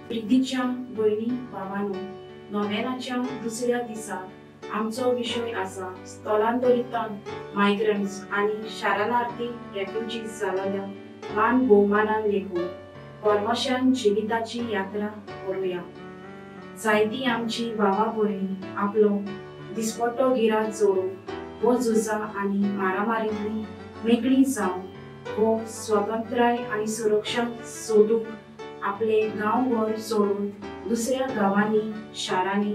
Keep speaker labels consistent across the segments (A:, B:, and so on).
A: प्रितीच्या भयणी भावांनो, नोव्हेनाच्या दुसऱ्या दिसा आमचो विषय आसा स्थलांतरितांक मायग्रंट्स आणि शरणार्थी रेफ्युजीज जाल्ल्या मान भोवमानान लेखून परवशान जिविताची यात्रा करूया. जायती आमची भावा भयणी आपलो दिसपट्टो गिरात जोडून हो झुजा आणि मारामारींनी मेकळी जावन हो स्वतंत्राय आणि सुरक्षा सोदूंक आपले गांव घर सोडून दुसऱ्या गावांनी शारांनी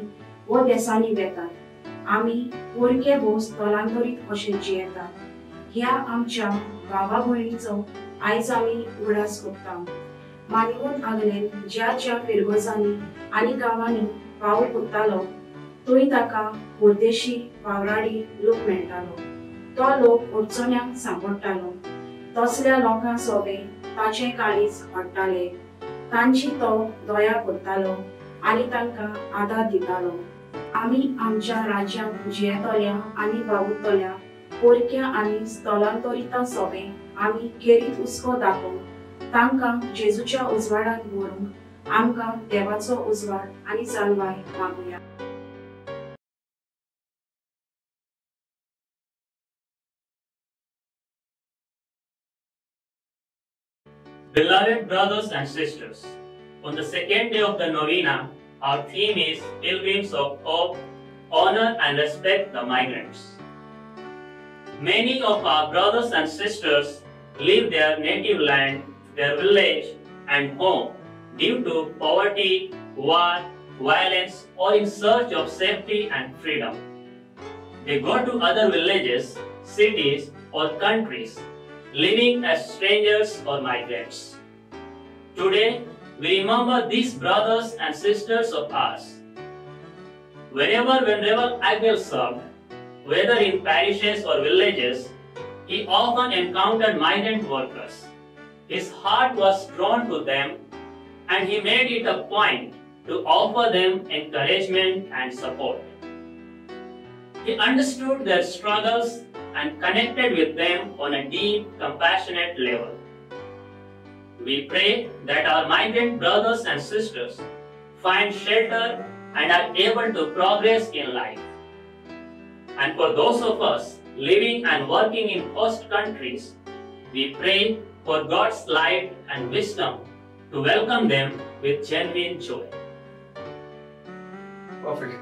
A: व देशांनी वेतात. आमी पोरके भोव स्थलांतरीत कशे जियेतात. ह्या आमच्या भावा भयणीचो आयज आमी उगडास करता. मानवून आगलेन ज्या ज्या फिरगोजांनी आनी गांवांनी पावल फुट्टालो थंय ताका परदेशी वावराडी लोक मेळटालो. तो लोक अडचण्यांक सांपडटालो. तसल्या लोकांक सोबे ताचे काळीज हाडटाले. तांची तो दया करतालो आनी तांकां आदार दितालो. आमी आमच्या राज्यांत जियेतल्या आनी वावुरतल्या पोरक्या आनी स्थलांतरितां सोबे आमी खेरीत हुस्को दाखोवन तांकां जेजूच्या उजवाडांत व्हरूंक आमकां देवाचो उजवाड आनी जाणवाय मागुया.
B: Beloved brothers and sisters, on the second day of the novena, our theme is Pilgrims of Hope, Honor and Respect the Migrants. Many of our brothers and sisters leave their native land, their village and home due to poverty, war, violence or in search of safety and freedom. They go to other villages, cities or countries living as strangers or migrants. Today, we remember these brothers and sisters of ours. Whenever Abel served, whether in parishes or villages, he often encountered migrant workers. His heart was drawn to them and he made it a point to offer them encouragement and support. He understood their struggles and connected with them on a deep, compassionate level. We pray that our migrant brothers and sisters find shelter and are able to progress in life. And for those of us living and working in host countries, we pray for God's light and wisdom to welcome them with genuine joy.
C: Perfect.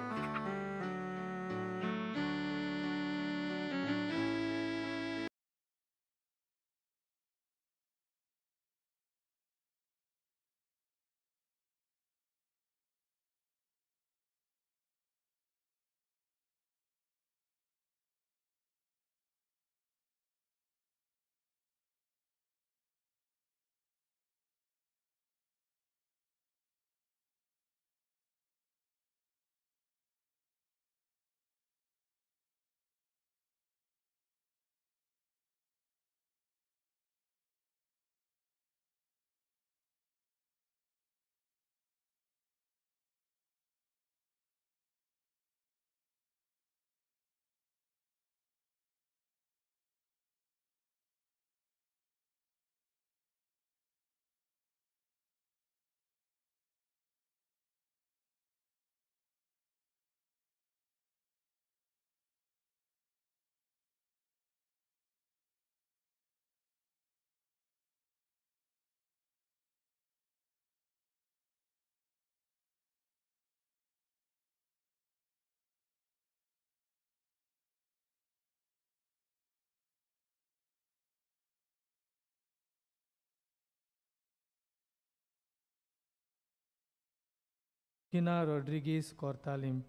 D: Kina Rodriguez Cortalim.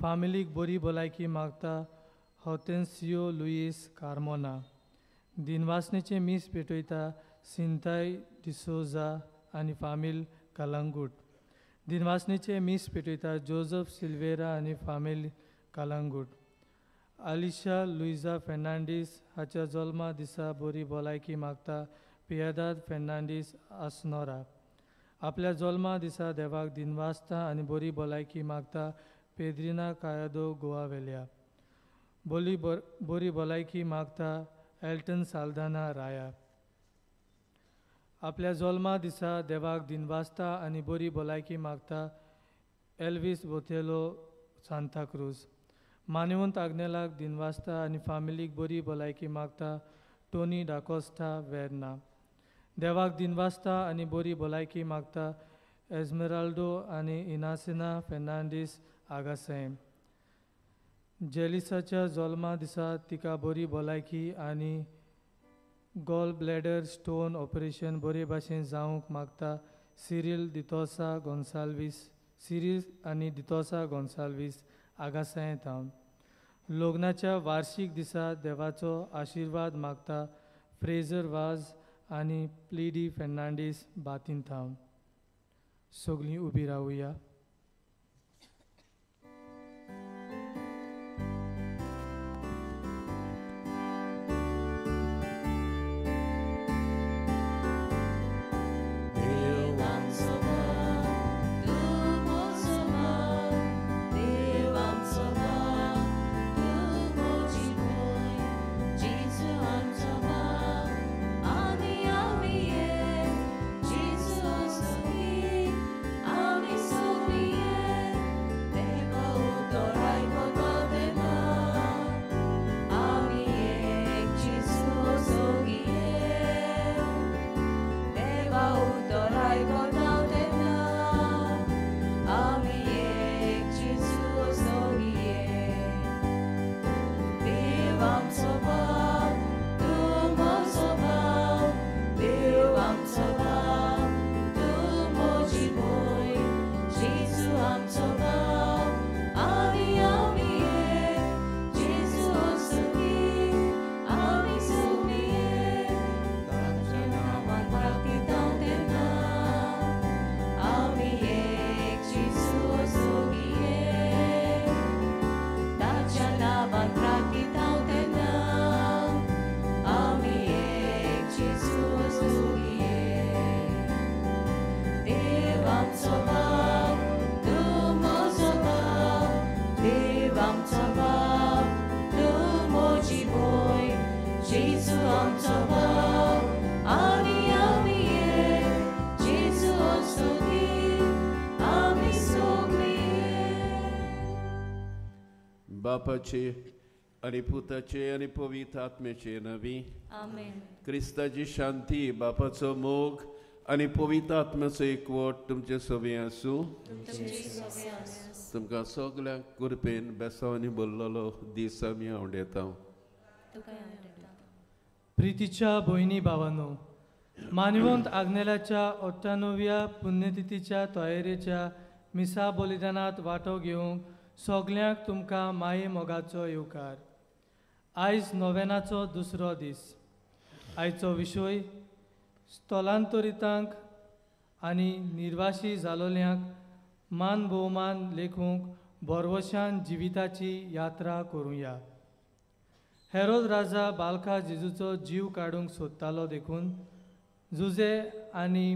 D: Familik bori भलायकी मागता हॉटेन्सियो Lewis Carmona. दिनवासनेचे मीस पेटयता सिंताय डिसोजा आनी फामील कालांगूट. दिनवासनेचे मीस पेटयता Joseph Silveira आनी फामील Calangute. Alisha Luisa Fernandes हाच्या जल्मा दिसा बरी भलायकी मागता पियादाद फेर्नांडीस आसनोरा. आपल्या जल्मा दिसा देवाक दिनवासता आनी बरी भलायकी मागता पेद्रिना कायादो गोवा वेल्या. बरी भलायकी मागता एल्टन साल्दाना राया. आपल्या जल्मा दिसा देवाक दिनवासता आनी बरी भलायकी मागता एल्विस बोथेलो सांताक्रूज. मानेवंत आग्नेलाक दिनवासता आनी फामिलीक बरी भलायकी मागता टोनी डाकोस्टा वेर्ना. देवाक दिनवासता आनी बरी भलायकी मागता एस्मेराल्डो आनी इनासिना फेर्नांडीस आगासेम. जेलिसाच्या जल्मा दिसा तिका बरी भलायकी आनी गॉल ब्लॅडर स्टोन ऑपरेशन बरे भाशेन जावंक मागता सिरील आनी दितोसा गोन्साल्वीस आगासाय थावन. लग्नाच्या वार्षिक दिसा देवाचो आशिर्वाद मागता फ्रेझर वाज आनी प्लिडी फेर्नांडीस बातीन थावन. सगळीं उबी रावुया.
C: बापाचे आणि पुताचे आणि पवित्र आत्म्याचे नवी.
E: आमेन.
C: क्रिस्ताची शांती, बापाचो मोग आणि पवित्र आत्म्याचो एकवट तुमचे सगळे आसूं. तुमकां सगळ्यांक कृपेन बेसांनी बोल्लोलो दीस आमी आवडेता.
D: प्रितीच्या भयणी भावांनो, मानवंत आग्नेलाच्या 98व्या पुण्यतिथीच्या तयारेच्या मिसा बलिदानात वांटो घेवंक सगल्यांक तुमकां माये मोगाचो येवकार. आयज नोवेनाचो दुसरो दीस. आयचो विशय स्थलांतरितांक आनी निर्वासी जालोल्यांक मान भोवमान लेखूंक बोरवशान जिविताची यात्रा करुया. हेरोद राजा बालका जेजूचो जीव काडूंक सोदतालो देखून जुजे आनी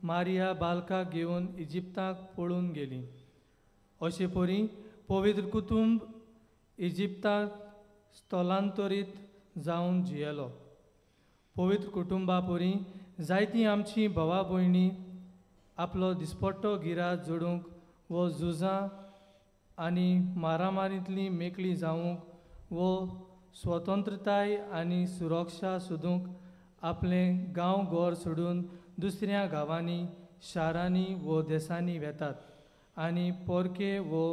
D: मारिया बालकाक घेवन इजिप्ताक पळून गेलीं. अशे परी पवित्र कुटुंब इजिप्ताक स्थलांतरीत जावन जियेलो. पवित्र कुटुंबा परी जायतीं आमचीं भावा भयणी आपलो दिसपट्टो गिरात जोडूंक वो झुजां आनी मारामारींतलीं मेकळीं जावंक वो स्वतंत्रताय आनी सुरक्षा सोदूंक आपलें गांव घर सोडून दुसऱ्या गांवांनी शारांनी वो देसांनी वेतात आनी पोरके वो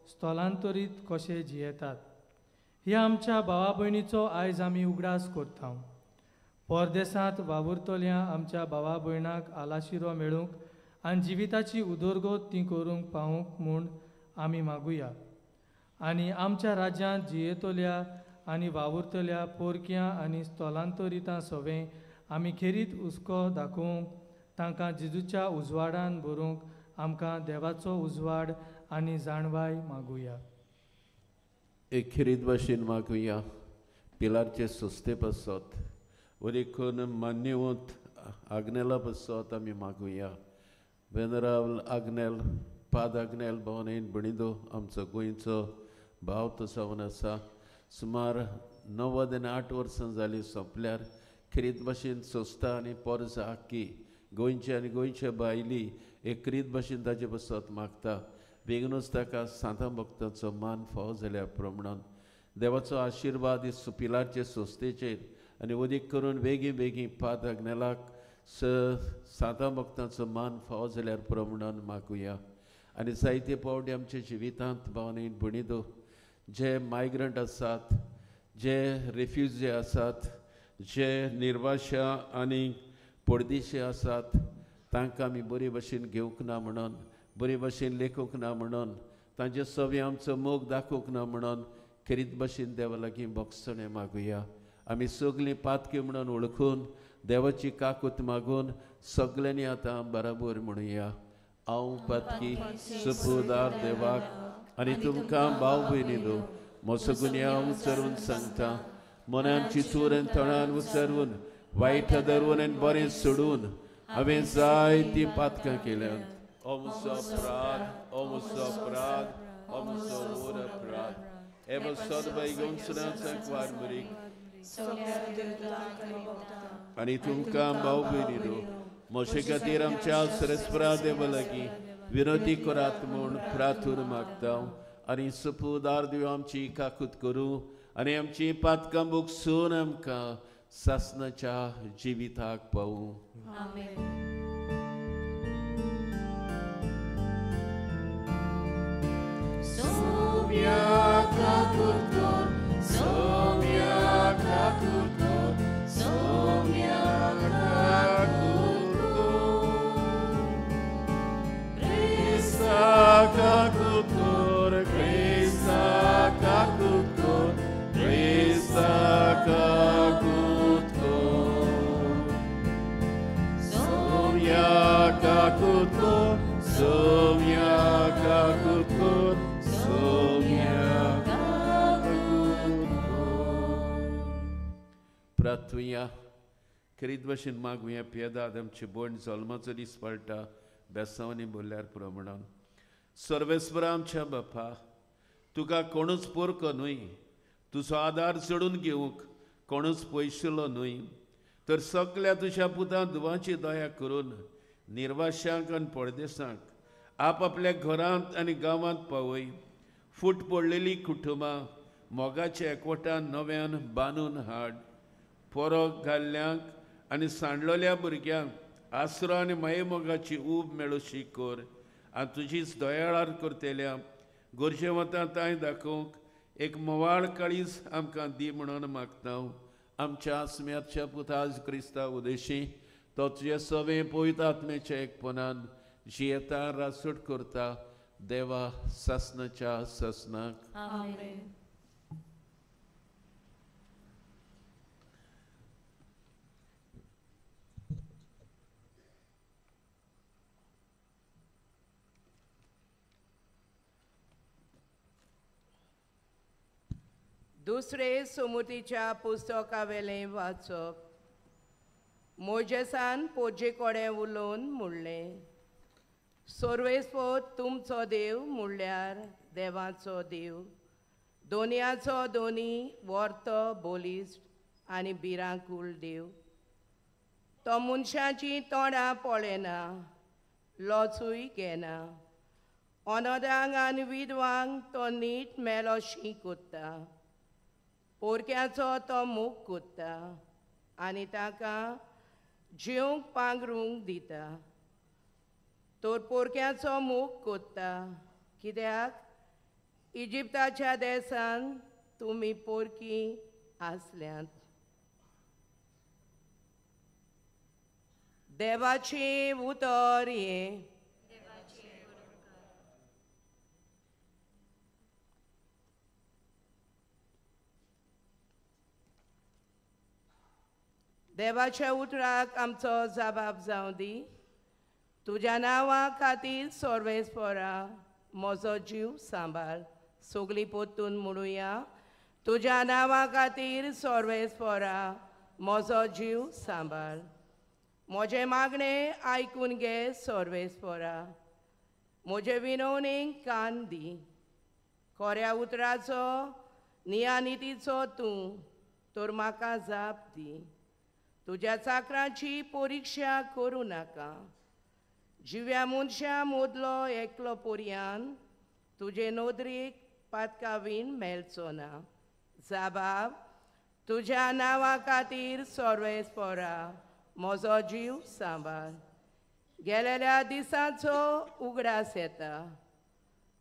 D: स्थलांतरीत कशे जियेतात. ह्या आमच्या भावा भयणीचो आयज आमी उगडास करता. परदेसांत वावुरतल्या आमच्या भावा भयणाक आलाशिरो मेळूंक आनी जिविताची उदरगत ती करूंक पावूंक म्हूण आमी मागुया. आनी आमच्या राज्यांत जियेतल्या आनी वावुरतल्या पोरक्यां आनी स्थलांतरितां सवें आमी खेरीत हुस्को दाखोवंक तांकां जेजूच्या उजवाडान भरूंक आमकां देवाचो उजवाड आनी जाणवाय मागुया.
C: एक खेरीत भाशेन मागुया. पिलारचे सुस्ते बसत वरीकून मान्यवंत आग्नेला बसत आमी मागुया. वेनराबल आग्नेल पाद आग्नेल भोवनेन बणिदो आमचो गोंयचो भाव तो जावन आसा. सुमार 98 वर्सां जालीं सोंपल्यार खेरीत भाशेन सोंसता आनी पोरजां आख्खी गोंयचे आनी गोंयच्या बायली एकरीत भाशेन ताजे बसत मागता बेगीनूच ताका सांता भक्तांचो मान फावो जाल्या प्रमाणान देवाचो आशिर्वाद हे सुपिलारचे सोस्तेचेर आनी उदीक करून बेगीन बेगीन पाद आग्नेलाक सांता भक्तांचो मान फावो जाल्यार प्रमाणान मागुया आनी जायते पावटी आमच्या जिवितांत भावनेन भणिदो जे मायग्रंट आसात जे रेफ्युजी आसात जे निर्वाशा आनी परदेशी आसात तांकां आमी बरे भशेन घेवंक ना म्हणून बरे भशेन लेखूंक ना म्हणून तांचे सवे आमचो मोग दाखोवंक ना म्हणून खरीत भशेन देवा लागीं बोगसणे मागुया आमी सगळीं पातकी म्हणून वळखून देवाची काकूत मागून सगल्यांनी आतां बराबर म्हणुया हांव पातकी सुपुदार देवाक आनी तुमकां भाव भयणीनो म्हजो गुन्यांव उचरून सांगता मनान चिंतून आनी तोंडान उचरून वायट धरून आनी बरें सोडून हांवें जायतीं पातकां केल्यात हो म्हजो अपराध हो म्हजो अपराध हो म्हजो वोर अपराध हे बसत बैगून सुनांक वारमरीक आनी तुमकां भाव भयणीनो म्हजे खातीर आमच्या सरस्वरा देवा लागीं विनोदी करात म्हूण प्रार्थून मागता आनी सुपुदार देव आमची काकूत करूं आनी आमची पातकां बुगसून आमकां सासणाच्या जिविताक पावूं प्रार्थुया खरीत भशेन मागुया पियेदाद आमचे बोंड जल्माचो दीस पळटा बेसांवनी बोल्ल्यार प्रमाणान सर्वेस्परा आमच्या बापा तुका कोणूच पोरको न्हय तुजो आदार चडून घेवंक कोणूच पयशुलो न्हय तर सगल्या तुज्या पुतां दुवाची दया करून निर्वाशांक आनी परदेसांक आपआपल्या घरांत आनी गांवांत पावय फूट पडलेली कुटुंबां मोगाच्या एकवटान नव्यान बांदून हाड पोरो घाल्ल्यांक आनी सांडलोल्या भुरग्यांक आसरो आनी माये मोगाची ऊब मेळुशी कर आनी तुजीच दयाळार करतेल्या गोरजेवतांताय दाखोवंक एक मोवाळ काळीज आमकां दी म्हणून मागता आमच्या आस्म्याच्या पुताज क्रिस्ता उदेशी तो तुजे सवे पवित्र आत्म्याच्या एकपणान जियेता रासूट करता देवा सासणाच्या सासणाक
E: आमेन.
F: दुसरे सुमतीच्या पुस्तकावेलें वाचप मोजेसान पोजे कोडे उलोवन म्हणलें सर्वेस्पो तुमचो देव म्हणल्यार देवाचो देव दोनयाचो दोनी वर्तो बोलिस्ट आनी भिरांकूळ देव तो मनशाची तोंडां पळयना लोचूय घेना अनाथांक आनी विधवांक तो नीट मेलोशी कोत्ता पोरक्याचो तो मूग कोत्ता आनी ताका जेवंक पांघरूंक दिता तो पोरक्याचो मूग कोत्ता कित्याक इजिप्ताच्या देसान तुमी पोरकी आसल्यांत देवाचे उतर हे देवाच्या उतराक आमचो जबाब जावं दी तुज्या नांवा खातीर सर्वेस्परा म्हजो जीव सांबाळ सगळीं पोत्तून म्हणुया तुज्या नांवा खातीर सर्वेस्परा म्हजो जीव सांबाळ म्हजे मागणें आयकून घे सर्वेस्परा म्हजे विनवणेक कान दी खऱ्या उतराचो नियानितीचो तूं तर म्हाका जाप दी तुज्या चाकराची परीक्षा करूं नाका. जिव्या मनशा मोदलो एकलो पोरयान तुजे नोदरेक पातकावीन मेळचो ना. जाबाब, तुज्या नांवा खातीर सर्वेस्परा म्हजो जीव सांबाळ. गेलेल्या दिसांचो उगडास येता.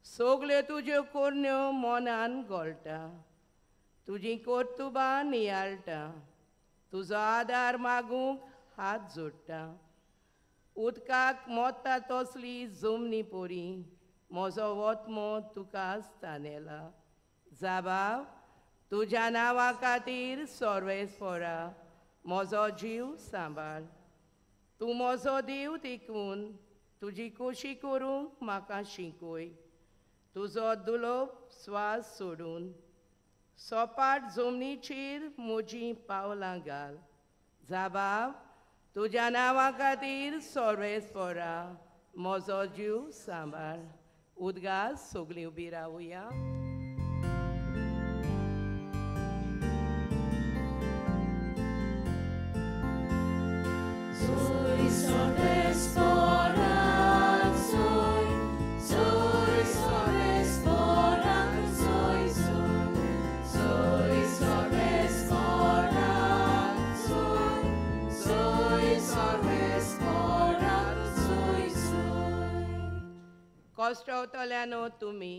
F: सगल्यो तुज्यो कोरण्यो मनान घोळटा. तुजी कर्तुबां नियाळटा. तुजो आदार मागूंक हात जोडटा. उदकाक मोडटा तसली जमनी पोरी म्हजो वतमो तुकाच तानेला. जाबाब, तुज्या नांवा खातीर सर्वेस्परा म्हजो जीव सांबाळ. तूं म्हजो देव देखून तुजी खोशी करूंक म्हाका शिकय. तुजो दुलोप स्वास सोडून सोपाट जमनीचेर म्हजीं पावलां घाल. जाबाब, तुज्या नांवा खातीर सर्वेस्परा म्हजो जीव सांबाळ. उदगास सगळीं उबी रावुया. कश्टावतल्यानो तुमी,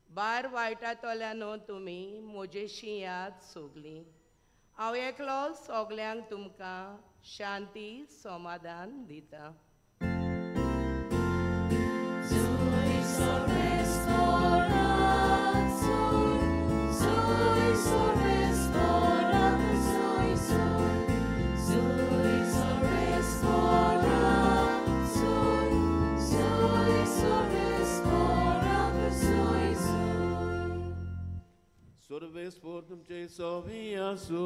F: भायर वायटातल्यानो तुमी म्हजेशी याद सोगलीं. हांव एकलो सगल्यांक तुमकां शांती समाधान दिता.
C: Sorvespor तुमचे सोवी आसू.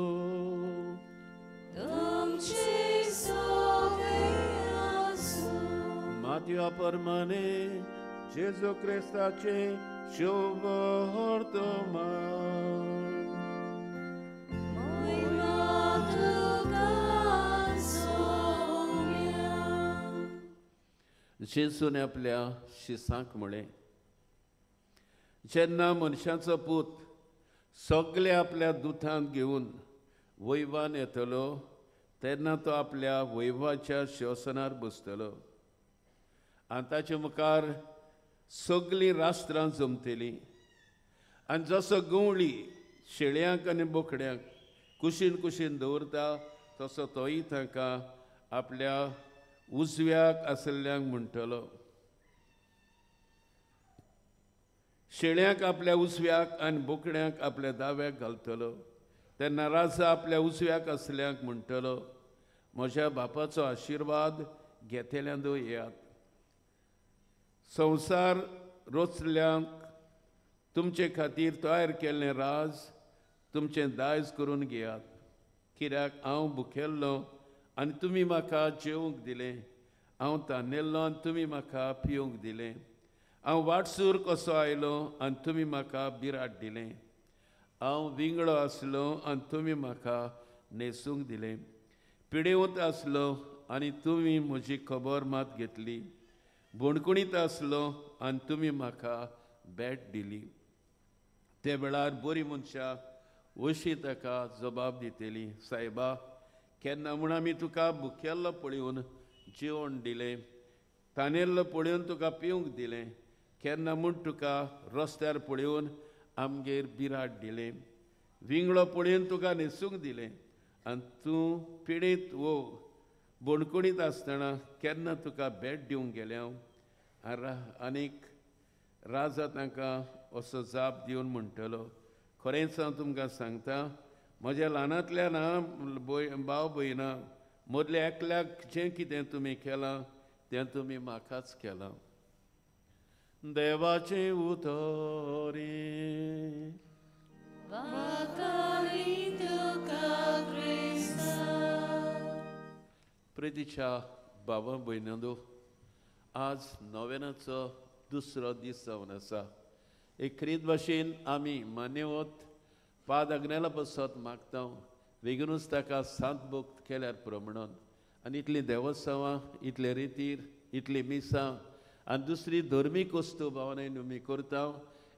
C: Matthew परमाने जेजू क्रिस्ताचे शुभ वर्तमान. जेजून आपल्या शिसांक म्हळें, जेन्ना मनशाचो पूत सगळे आपल्या दुतांक घेवन वैवान येतलो तेन्ना तो आपल्या वैवाच्या श्वसनार बसतलो. आनी ताचे मुखार सगळीं राष्ट्रां जमतलीं. आनी जसो गवळी शेळ्यांक आनी बोकड्यांक कुशीन कुशीन दवरता तसो तोय तांकां आपल्या उजव्याक आसल्ल्यांक म्हणटलो. शेळ्यांक आपल्या उजव्याक आनी बोकड्यांक आपल्या दाव्याक घालतलो. तेन्ना राजा आपल्या उजव्याक आसल्यांक म्हणटलो, म्हज्या बापाचो आशिर्वाद घेतल्यांत येयात. संवसार रोचल्यांक तुमचे खातीर तयार केल्लें राज तुमचें दायज करून घेयात. कित्याक हांव भुकेल्लो आनी तुमी म्हाका जेवंक दिलें. हांव तान्नेल्लो आनी तुमी म्हाका पिवंक दिलें. हांव वाटसूर कसो आयलो आनी तुमी म्हाका बिराट दिलें. हांव विंगडो आसलो आनी तुमी म्हाका न्हेसूंक दिलें. पिडेवंत आसलो आनी तुमी म्हजी खबर मात घेतली. बोणकुणीत आसलो आनी तुमी म्हाका भेट दिली. ते वेळार बरी मनशां अशी ताका जबाब दितली, सायबा, केन्ना म्हूण आमी तुका भुकेल्लो पळयोवन जेवण दिलें, तानेल्लो पळयोवन तुका पिवंक दिलें. केन्ना म्हूण तुका रस्त्यार पळयोवन आमगेर बिराट दिलें, विंगडो पळयोवन तुका न्हेसूंक दिलें. आनी तूं पिडेत वो बोणकुणीत आसतना केन्ना तुका भेट दिवंक गेलें हांव. आनीक राजा तांकां असो जाप दिवन म्हणटलो, खरेंच हांव तुमकां सांगता, म्हज्या ल्हानांतल्या ल्हान भाव भयणां मदल्या एकल्याक जें कितें तुमी केलां तें तुमी म्हाकाच केलां. देवाचें उतोरी. प्रितीच्या भावा भयणांनो, आज नोवेनाचो दुसरो दीस जावन आसा. एक रीत भाशेन आमी मान्यवत पाद आग्नेला बसत मागता. बेगीनूच ताका सांत भोक्त केल्यार प्रमाणान आनी इतलीं देवस्थांवां इतले रितीर इतली मिसां आनी दुसरी धर्मीक वस्तू भावनाय आमी करता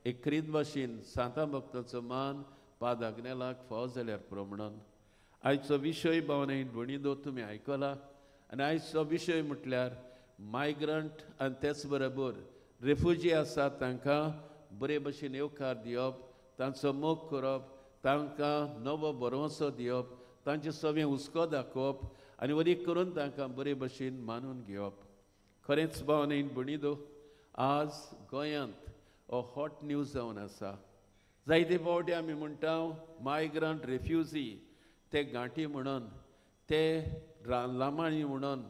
C: एक खरीद भाशेन सांता भक्ताचो मान पादाग्नेलाक फाव जाल्यार प्रमाणान आयचो विशय भावनाय भणिदो तुमी आयकला आनी आयचो विशय म्हटल्यार मायग्रंट आनी तेच बरोबर रेफ्युजी आसात तांकां बरे भशेन येवकार दिवप तांचो मोग करप तांकां नवो भरवंसो दिवप तांचें सगळें हुस्को दाखोवप आनी वरीक करून तांकां बरे भशेन मानून घेवप खरेंच भावनायन भणिदो आज गोंयांत हो हॉट न्यूज जावन आसा जायते फावटी आमी म्हणटा मायग्रंट रेफ्युजी ते गांठी म्हणून ते लामाणी म्हणून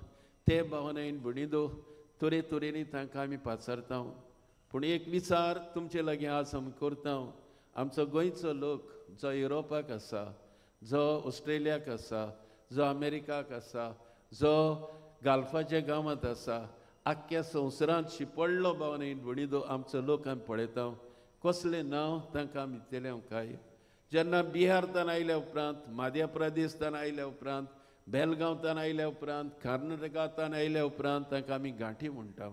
C: ते भावनायन भणिदो तरेतरेनी तांकां आमी पाचारता पूण एक विचार तुमचे लागीं आज आमी करता आमचो गोंयचो लोक जो युरोपाक आसा जो ऑस्ट्रेलियाक आसा जो अमेरिकाक आसा जो गाल्फाच्या गांवांत आसा आख्ख्या संवसारांत शिपडलो भावनायन भणिदो आमचो लोक आमी पळयता कसलें नांव तांकां आमी दिलें काय जेन्ना बिहारतान आयल्या उपरांत मध्य प्रदेशतान आयल्या उपरांत बेलगांवतान आयल्या उपरांत कर्नाटकांतान आयल्या उपरांत तांकां आमी गांठी म्हणटा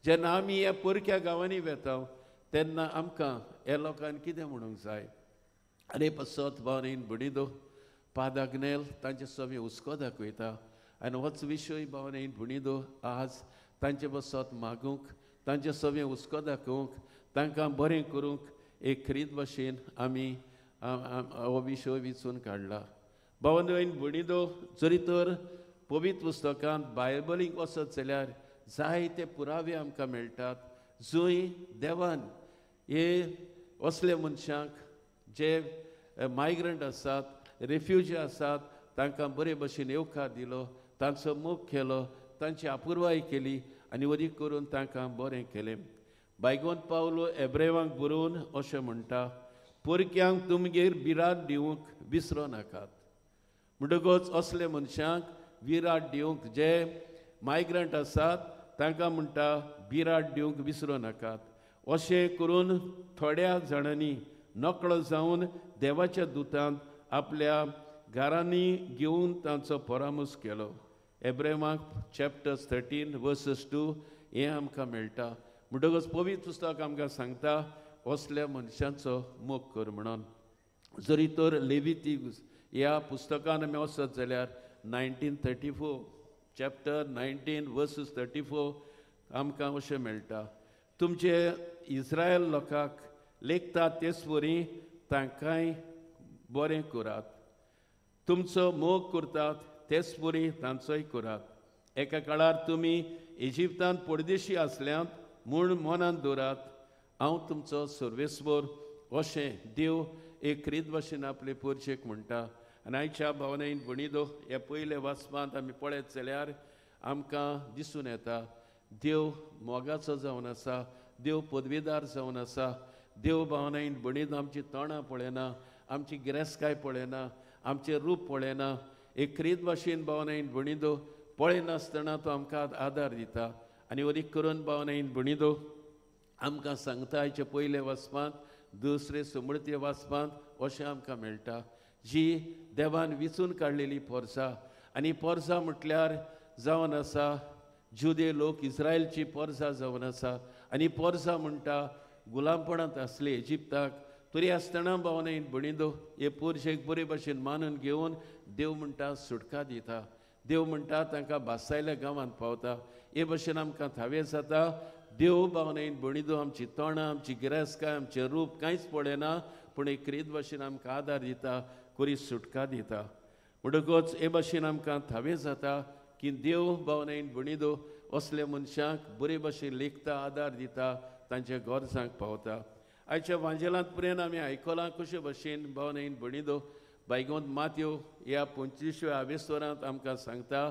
C: जेन्ना आमी ह्या परक्या गांवांनी वेता तेन्ना आमकां ह्या लोकांनी कितें म्हणूंक जाय आरे पसत भावनायन भणिदो पादाग्नेल तांचे सगळें हुस्को दाखयता आनी होच विशय भावनायन भणिदो आज तांचे बसत मागूंक तांचे सगळें हुस्को दाखोवंक तांकां बरें करूंक एक खरीद भाशेन आमी हो विशय वेंचून काडला भावनायन भणिदो जरी तर पवित्र पुस्तकांत बायबलीक वचत जाल्यार जायते पुरावे आमकां मेळटात जंय देवान हे असले मनशांक जे मायग्रंट आसात रेफ्युजी आसात तांकां बरे भशेन येवकार दिलो तांचो मोग केलो तांची आपुरवाय केली आनी वरी करून तांकां बरें केलें बायगोन पावलो एब्रेवांक बरोवन अशें म्हणटा परक्यांक तुमगेर बिराड दिवंक विसरो नाकात म्हणटकच असले मनशांक विराट दिवंक जे मायग्रंट आसात तांकां म्हणटा बिराट दिवंक विसरो नाकात अशें करून थोड्या जाणांनी नकळो जावन देवाच्या दुतांत आपल्या घरांनी घेवन तांचो परामूस केलो एब्रेमाक चॅप्टर्स 13 वर्सेस 2 हें आमकां मेळटा म्हणटकच पवित्र पुस्तक आमकां सांगता असल्या मनशांचो मोग कर म्हणून जरी तर लेवितीक ह्या पुस्तकान आमी वचत जाल्यार 1934 चॅप्टर 19 वर्सेस 34 आमकां अशें मेळटा तुमचे इस्रायल लोकांक लेखतात तेच वरी तांकांय बरें करात तुमचो मोग करतात तेच परी तांचोय करात एका काळार तुमी इजिप्तांत परदेशी आसल्यांत म्हूण मनांत दवरात हांव तुमचो सर्वेस्वर अशें देव एक खरीद भाशेन आपले पोरशेक म्हणटा आनी आयच्या भावनायन भणिदो हे पयले वाचपांत आमी पळयत जाल्यार आमकां दिसून येता देव मोगाचो जावन आसा देव पदवीदार जावन आसा देव भावनायन भणिदो आमची तोंडां पळयना आमची गिरेस्काय पळयना आमचें रूप पळयना एक खरीद भाशेन भावनायन भणिदो पळयनासतना तो आमकां आदार दिता आनी वरीक करून भावनायन भणिदो आमकां सांगता हाचे पयले वाचपांत दुसरे समृती वाचपांत अशें आमकां मेळटा जी देवान विचून काडलेली पोरसां आनी पोरसां म्हटल्यार जावन आसा जुदे लोक इस्रायलची पोरसां जावन आसा आनी पोरसां म्हणटा गुलामपणांत आसले इजिप्ताक तरी आसतना भावनायन भणिदो हे पोरशेक बरे भशेन मानून घेवन देव म्हणटा सुटका दिता देव म्हणटा तांकां बासायल्या गांवांत पावता हे भशेन आमकां थावे जाता देव भावनायन भणिदो आमची तोंडां आमची गिरेस्काय आमचें रूप कांयच पळयना पूण एक खरीद भशेन आमकां आदार दिता बरी सुटका दिता म्हणटकच हे भशेन आमकां थावे जाता की देव भावनायन भणिदो असल्या मनशांक बरे भशेन लेखता आदार दिता तांच्या गरजांक पावता आयच्या वांजेलांत पर्यंत आमी आयकलां कशे भशेन भावनायन भणिदो बायगोंत मातयो ह्या 25व्या आवेस्तोरांत आमकां सांगता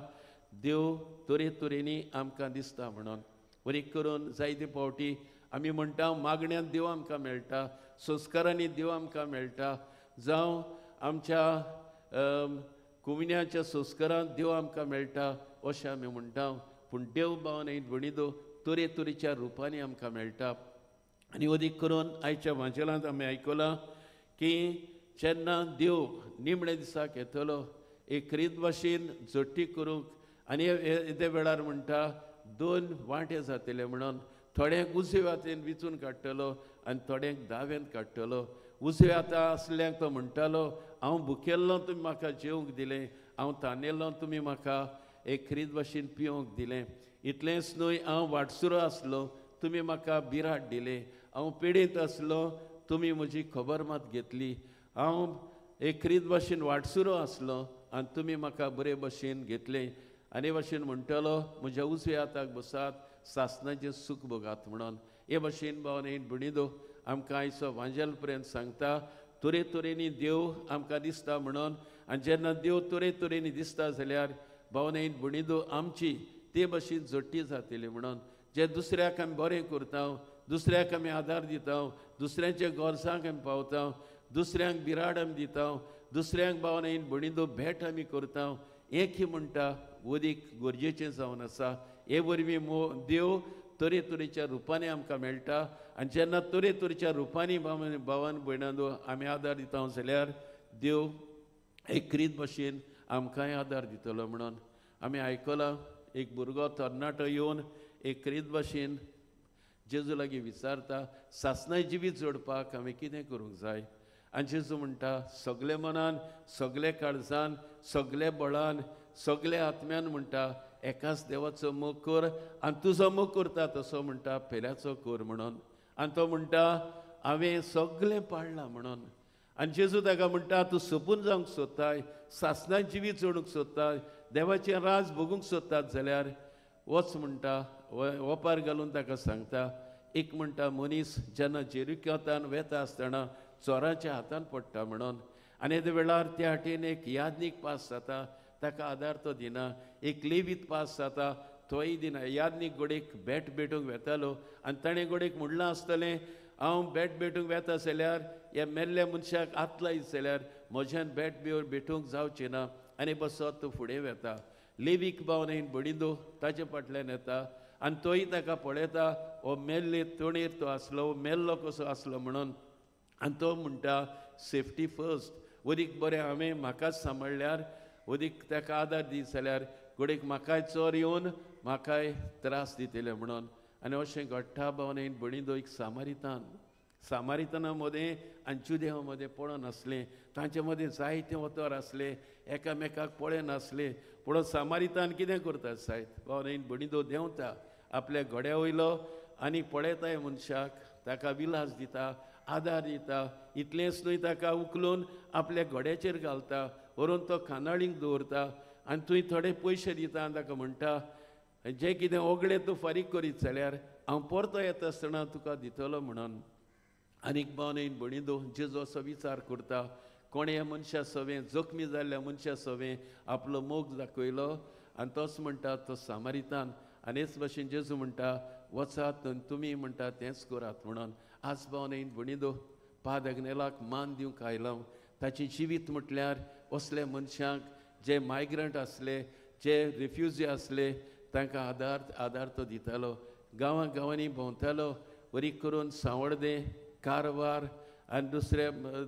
C: देव तरेतरेनी आमकां दिसता म्हणून वरीक करून जायते फावटी आमी म्हणटा मागण्यांत देव आमकां मेळटा संस्कारांनी देव आमकां मेळटा जावं आमच्या कुमण्याच्या संस्कारांत देव आमकां मेळटा अशें आमी म्हणटा पूण देव भावनायन भणिदो तरेतरेच्या रुपांनी आमकां मेळटा आनी वरीक करून आयच्या वांजेलांत आमी आयकलां की जेन्ना देव निमणे दिसाक येतलो एक रीत भाशेन जोडटी करूंक आनी येदे वेळार म्हणटा 2 वांटे जातले म्हणून थोड्यांक उजवे हातीन विचून काडटलो आनी थोड्यांक दाव्यान काडटलो. उजवे हाता आसल्यांक तो म्हणटालो हांव भुकेल्लो तुमी म्हाका जेवंक दिलें, हांव तानेल्लो तुमी म्हाका एक रीत भाशेन पिवंक दिलें. इतलेंच न्हय हांव वाटसुरो आसलो तुमी म्हाका बिराट दिलें, हांव पिडीत आसलो तुमी म्हजी खबर मात घेतली, हांव एक रीत भाशेन वाटसुरो आसलो आनी तुमी म्हाका बरे भशेन घेतलें. आनी भाशेन म्हणटलो म्हज्या उजव्या हाताक बसात सासणाचें सूख भोगात म्हणून. हे भाशेन भावनेन भुणिदो आमकां आयचो वांजेल पर्यंत सांगता तरेतरेनी देव आमकां दिसता म्हणून. आनी जेन्ना देव तरेतरेनी दिसता जाल्यार भावनेन भुणिदो आमची ते भाशेन जोडटी जातली म्हणून. जे दुसऱ्याक आमी बरें करता, दुसऱ्याक आमी आदार दिता, दुसऱ्यांच्या गरजांक आमी पावता, दुसऱ्यांक बिराड आमी दिता, दुसऱ्यांक भावनेन भुणिदो भेट आमी करता, एक म्हणटा वदीक गरजेचें जावन आसा. हे वरवीं देव तरेतरेच्या रुपांनी आमकां मेळटा आनी जेन्ना तरेतरेच्या रुपांनी भावान भयणांदो आमी आदार दिता जाल्यार देव एक रीत भाशेन आमकांय आदार दितलो म्हणून. आमी आयकलां एक भुरगो तरणाटो येवन एक रीत भाशेन जेजू लागीं विचारता सासणाय जिवीत जोडपाक हांवें कितें करूंक जाय. आनी जेजू म्हणटा सगळे मनान, सगळे काळजान, सगळे बळान, सगळे आत्म्यान म्हणटा एकाच देवाचो मोग कर आनी तुजो मोग करता तसो म्हणटा पेल्याचो कर म्हणून. आनी तो म्हणटा हांवें सगळें पाळलां म्हणून. आनी जेजू ताका म्हणटा तूं सोपून जावंक सोदताय, सासणाय जिवीत जोडूंक सोदताय, देवाचें राज भोगूंक सोदतात जाल्यार वच म्हणटा. ओपार घालून ताका सांगता एक म्हणटा मनीस जेन्ना जेरुकांतान वेता आसतना चोरांच्या हातान पडटा म्हणून. आनी येदे वेळार त्या हाटीन एक यादनीक पास जाता, ताका आदार तो दिना. एक लेवीत पास जाता, तोय दिना. यादनीक गोडेक भेट भेटूंक वेतालो आनी ताणें गोडेक म्हणलां आसतलें हांव भेट भेटूंक वेता जाल्यार ह्या मेल्ल्या मनशाक हात लायत जाल्यार म्हज्यान भेट भेटूंक जावचें ना आनी बसत तूं फुडें वेता. लेवीक भावनेन बडिदो ताचे फाटल्यान येता आनी तोय ताका पळयता हो मेल्ले तोणेर तो आसलो, मेल्लो कसो आसलो म्हणून. आनी तो म्हणटा सेफ्टी फर्स्ट, वदीक बरें हांवें म्हाकाच सांबाळल्यार वदीक ताका आदार दीत जाल्यार घडीक म्हाकाय चोर येवन म्हाकाय त्रास दितले म्हणून. आनी अशें घडटा भावनेन बडिदो एक सामारिताना मदें आनी जुदेवा मदें पळोवन आसलें. तांचे मदें जायते वतर आसले, एकामेकाक पळय नासले. पूण सामारितान कितें करता जायत भावनेन बडिदो देंवता आपल्या घोड्या वयलो आनी पळयता ह्या मनशाक, ताका विलास दिता, आदार दिता. इतलेंच न्हय ताका उखलून आपल्या घोड्याचेर घालता, व्हरून तो खांदाळींक दवरता आनी थंय थोडे पयशे दिता आनी ताका म्हणटा जें कितें ओगळें तूं फारीक करीत जाल्यार हांव परतो येता आसतना तुका दितलो म्हणून. आनीक भावनेन बडिदो जेजू असो विचार करता कोणे ह्या मनशा सवें जखमी जाल्ल्या मनशा सवें आपलो मोग दाखयलो आनी तोच म्हणटा तो सामारितान. आनी हेच भाशेन जेजू म्हणटा वचात तुमी म्हणटा तेंच करात म्हणून. आज भावनेन बडिदो पादग्नेलाक मान दिवंक आयलां. ताची जिवीत म्हटल्यार असल्या मनशांक जे मायग्रंट आसले, जे रिफ्युजी आसले, तांकां आदार तो दितालो. गांवांनी भोंवतालो, बरी करून सांवळदे, कारवार आनी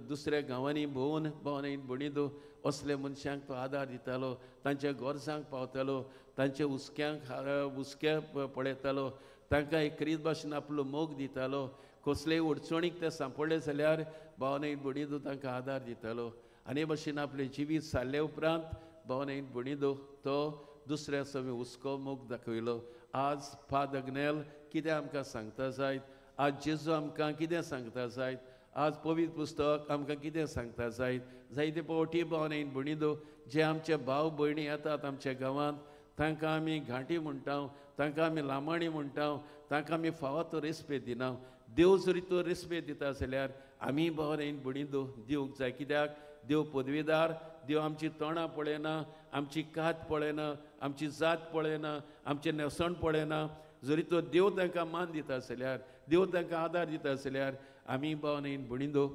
C: दुसऱ्या गांवांनी भोंवन भावनेन बडिदो असल्या मनशांक तो आदार दितालो, तांच्या गरजांक पावतालो, तांच्या हुस्क्या पळयतालो, तांकां एक रीत भाशेन आपलो मोग दितालो. कसलेय अडचणीक ते सांपडले जाल्यार भावनेन बडिदो तांकां आदार दितालो. आनी भाशेन आपलें जिवीत सारले उपरांत भावनेन बडिदो तो दुसऱ्या सवें हुस्को मोग दाखयलो. आज पादग्नेल कितें आमकां सांगता जायत, आज जेजू आमकां कितें सांगता जायत, आज पवित्र पुस्तक आमकां कितें सांगता जायत. जायते फावटी भावनेन बडिदो जे आमचे भाव भयणी येतात आमच्या गांवांत तांकां आमी घांटी म्हणटा, तांकां आमी लामाणी म्हणटा, तांकां आमी फावो तो रेस्पेद दिना. देव जरी तो रेस्पेद दिता जाल्यार आमी भावनेन बडिदो दिवंक जाय. कित्याक देव पदवेदार, देव आमची तोंडां पळयना, आमची कात पळयना, आमची जात पळयना, आमचें नेसण पळयना. जरी तो देव तांकां मान दिता जाल्यार, देव तांकां आदार दिता जाल्यार आमी भावनेन बडिदो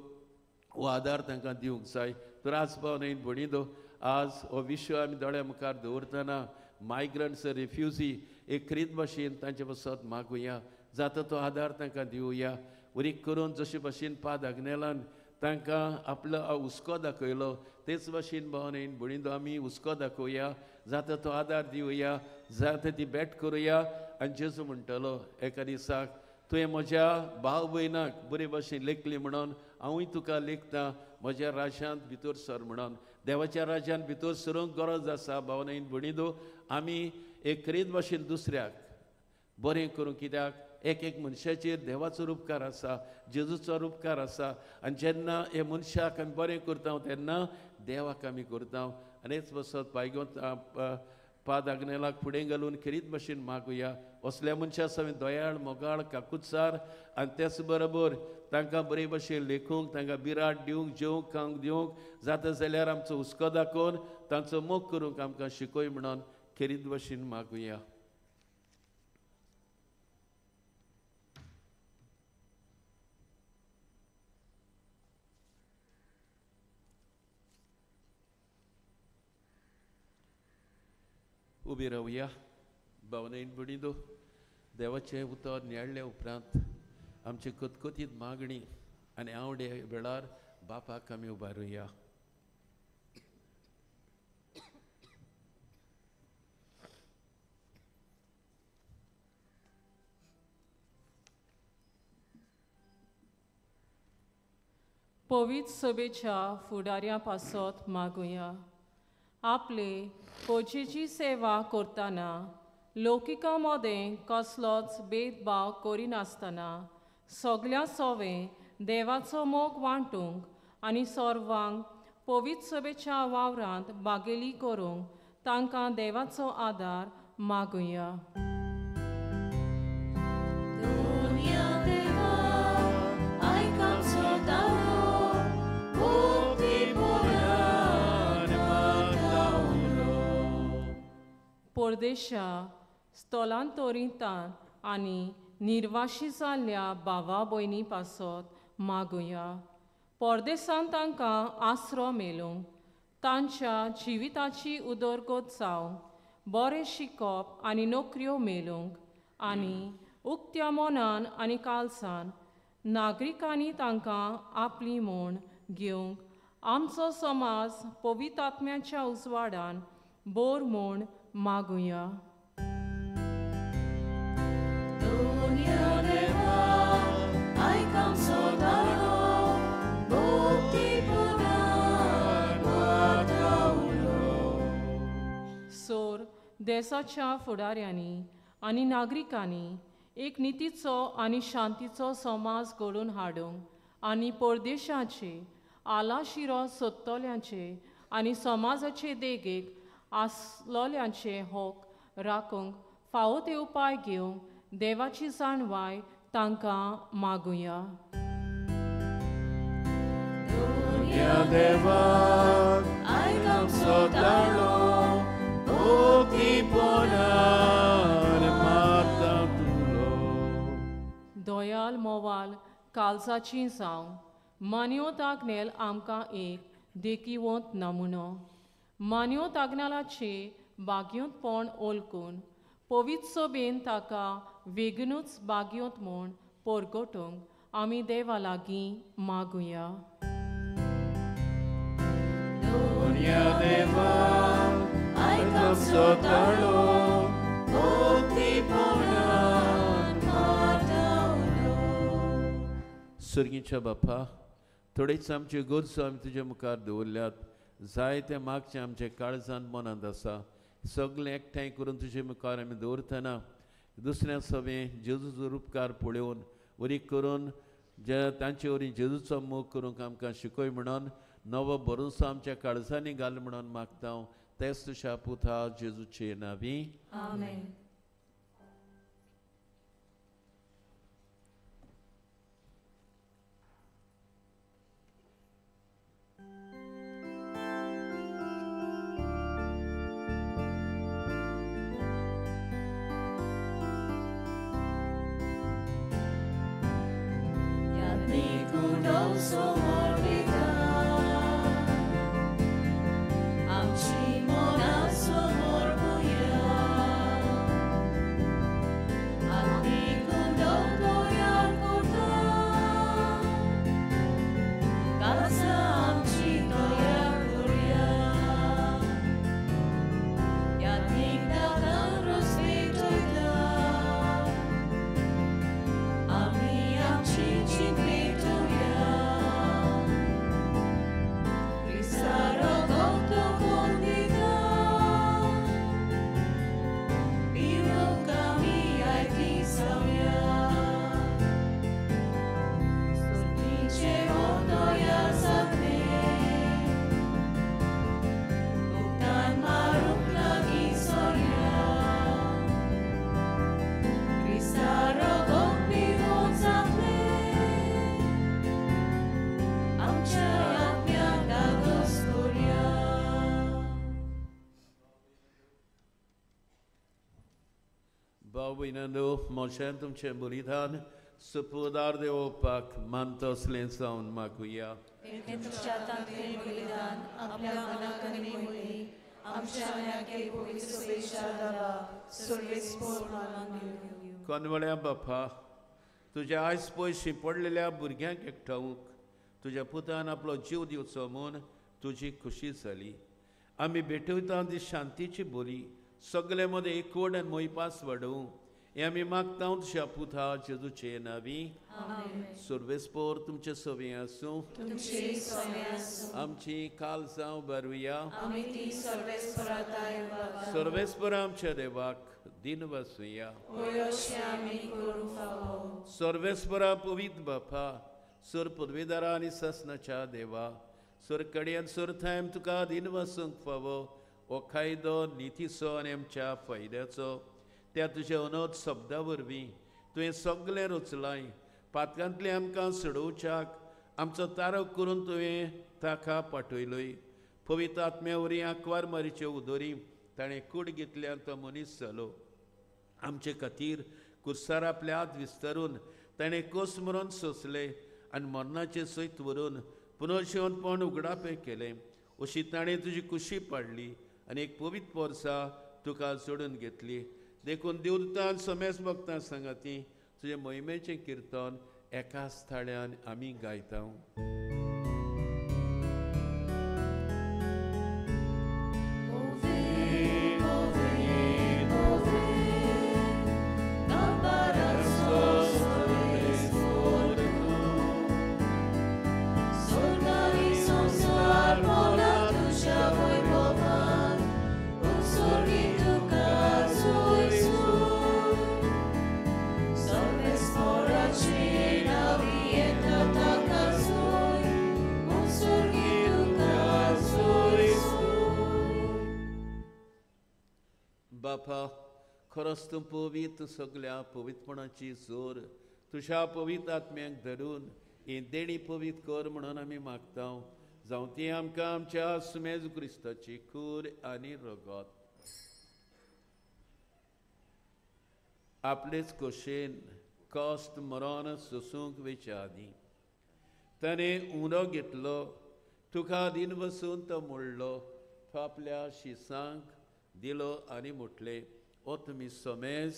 C: हो आदार तांकां दिवंक जाय. तर आज भावनेन बडिदो आज हो विशय आमी दोळ्या मुखार दवरतना मायग्रंट्स, रिफ्युजी एक रीत भाशेन तांचे बसत मागुया, जाता तो आदार तांकां दिवया. वरीक करून जशे भाशेन पादग्नेलान तांकां आपलो हुस्को दाखयलो. तेच भाशेन भावनेन भणिंदो आमी हुस्को दाखोवया, जाता तो आदार दिवया, जाता ती भेट करुया. आनी जेजू म्हणटलो एका दिसाक, तुवें म्हज्या भाव भयणाक बरे भाशेन लेखली म्हणून हांवूय तुका लेखता म्हज्या राज्यांत भितर सर म्हणून. देवाच्या राज्यांत भितर सरूंक गरज आसा. भावनेन भणिंदो आमी एक खरीत भाशेन दुसऱ्याक बरें करूं, कित्याक एक एक मनशाचेर देवाचो उपकार आसा, जेजूचो उपकार आसा. आनी जेन्ना हे मनशाक आमी बरें करता तेन्ना देवाक आमी करता. आनी हेच बसत पायगोत पाद आग्नेलाक फुडें घालून खरीत भाशेन मागुया. असल्या मनशा समेत दोयाळ मोगाळ काकुतसार आनी त्याच बरोबर तांकां बरे भाशेन लेखूंक, तांकां बिराट दिवंक, जेवंक खावंक दिवंक, जाता जाल्यार आमचो हुस्को दाखोवन तांचो मोग करूंक आमकां शिकोय म्हणून खरीत भाशेन मागुया. उबी रावया. भावनेन भणिंदो देवाचें उतर न्याळ्ळ्या उपरांत आमची कतकतीत मागणी आनी आवडे वेळार बापाक आमी उबारुया.
E: पवित्र सभेच्या फुडाऱ्या पासत मागुया. आपले कोचेची सेवा करतना लौकिका मदें कसलोच भेदभाव करिनासतना सगल्या सवें देवाचो मोग वांटूंक आनी सर्वांक पवित्र सभेच्या वावरांत बागेली करूंक तांकां देवाचो आदार मागुया. परदेशा स्थलांतरितां आनी निर्वाशी जाल्ल्या भावा भयणी पासत मागुया. परदेसांत तांकां आसरो मेळूंक, तांच्या जिविताची उदरगत जावंक, बरें शिकप आनी नोकऱ्यो मेळूंक आनी उक्त्या मनान आनी काळजान नागरिकांनी तांकां आपली म्हूण घेवंक आमचो समाज पवित्र आत्म्याच्या उजवाडान बोर म्हूण मागुया. सोर देशाच्या फुडाऱ्यांनी आनी नागरिकांनी एक नितीचो आनी शांतीचो समाज घडोवन हाडूंक आनी परदेशाचे आलाशिरो सोदतल्यांचे आनी समाजाचे देगेक आसलोल्यांचे हक राखूंक फावो ते उपाय घेवंक देवाची जाणवाय तांकां मागुया. दोयाल मोवाल काळजाची जावं मान्योत आग्नेल आमकां एक देखीवंत नमुनो. मान्योत आग्नेलाचे बाग्योतपण ओळखून पवित्र सभेन ताका वेगनूच बाग्योत म्हूण परगटूंक आमी देवा लागीं मागुया.
C: सर्गीच्या बापा, थोडेच आमचे गरजो आमी तुजे मुखार दवरल्यात. जायते मागचे आमचे काळजांत मनांत आसा. सगळें एकठांय करून तुजे मुखार आमी दवरतना दुसऱ्या सभें जेजूचो उपकार पळोवन वरी करून जे तांचे वरी जेजूचो मोग करूंक आमकां शिकय म्हणून नवो भरोसो आमच्या काळजांनी घाल म्हणून मागता. तेच तुज्या पुता जेजूचे नांवी.
E: आमेन.
G: God
C: भयणांनो, मोशान तुमचें बलिदान सुपुदार देवोवपाक मानता असलें जावन मागुया.
G: तुमच्या तांतलें बलिदान आपल्या मनाक आनी मोही आमच्या मनाके पवित्र सभेच्या दारा सर्वेस्पोर मानून घेवयो.
C: कोनवळ्या बापा, तुज्या आयज पयशी पडलेल्या भुरग्यांक एकठांवूक तुज्या पुतान आपलो जीव दिवचो म्हूण तुजी खुशी जाली. आमी भेटयता ती शांतीची बोली सगळे मदें एकवट आनी मोयपास वाडोवं हें आमी मागता तुज्या पुता जेजूचे नांवी. सर्वेस्पोर तुमचे सवे आसूं. आमची काळजां बरुया. सर्वेस्पर आमच्या देवाक दिन वासुया. सर्वेस्परा पवित्र बापा, सर पदवीदारा आनी ससनाच्या देवा, सर कड्यान सर थंय तुका दिन वासूंक फावो हो कायदो नितीचो आनी आमच्या फायद्याचो त्या तुज्या अनोद शब्दा वरवीं तुवें सगळें रचलाय. पातकांतले आमकां सोडोवच्याक आमचो तारक करून तुवें ताका पाठयलोय. पवित्र आत्म्या वरी आंकवार मारीचे उदोरी ताणें कूड घेतल्यार तो मनीस जालो. आमचे खातीर कुर्सार आपले हात विस्तारून ताणें कोस मरण सोंसले आनी मरणाचे सयत व्हरून पुनर्जीवनपण उगडापे केलें. अशी ताणें तुजी कुशी पाडली आनी एक पवित्र वर्सा तुका जोडून घेतली. देखून देवतान समेस भक्तां सांगाती तुजे मोहिमेचें किर्तन एकाच थाळ्यान आमी गायता. बापा, खरोच तूं पवित्र सगळ्या पवित्रपणाची जोर तुज्या पवित्र आत्म्याक धरून ही देणी पवित्र कर म्हणून आमी मागता. जावं ती आमकां आमच्या सुमेज क्रिस्ताची खूर आनी रगत आपलेच खोशेन कश्ट मरण सोसूंक वेच्या आदी ताणें उंडो घेतलो, तुका दिन बसून तो मोडलो, तो आपल्या शिसांक दिलो आनी म्हटले, ओ तुमी समेज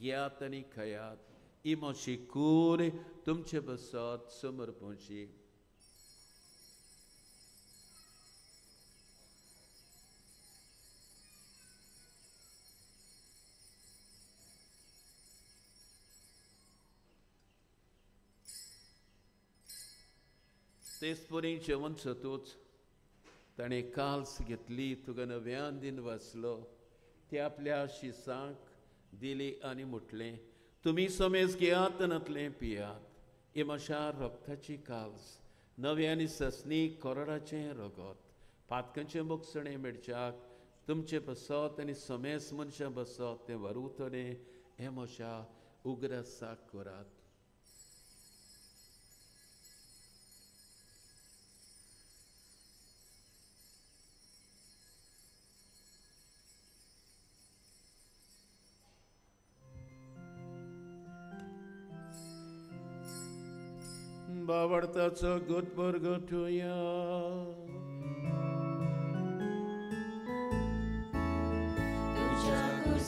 C: घेयात आनी खायात, ही म्हजी कूर तुमचे बसत समर्पणची. तेच परी जेवण सतूच ताणें काल्स घेतली, तुका नव्यान दिन वाचलो, ते आपल्या शिसांक दिली आनी म्हटलें, तुमी समेज घेयात आनी पियात, ही म्हज्या रगताची काल्स, नवे आनी ससनी कोरडाचें रगत, पातकांचें मोगसणें मेळच्याक तुमचे बसत आनी समेज मनशां बसत तें वरूतणे हें म्हज्या उगरासाक करात. बावडताचो गोतभर गोठुया.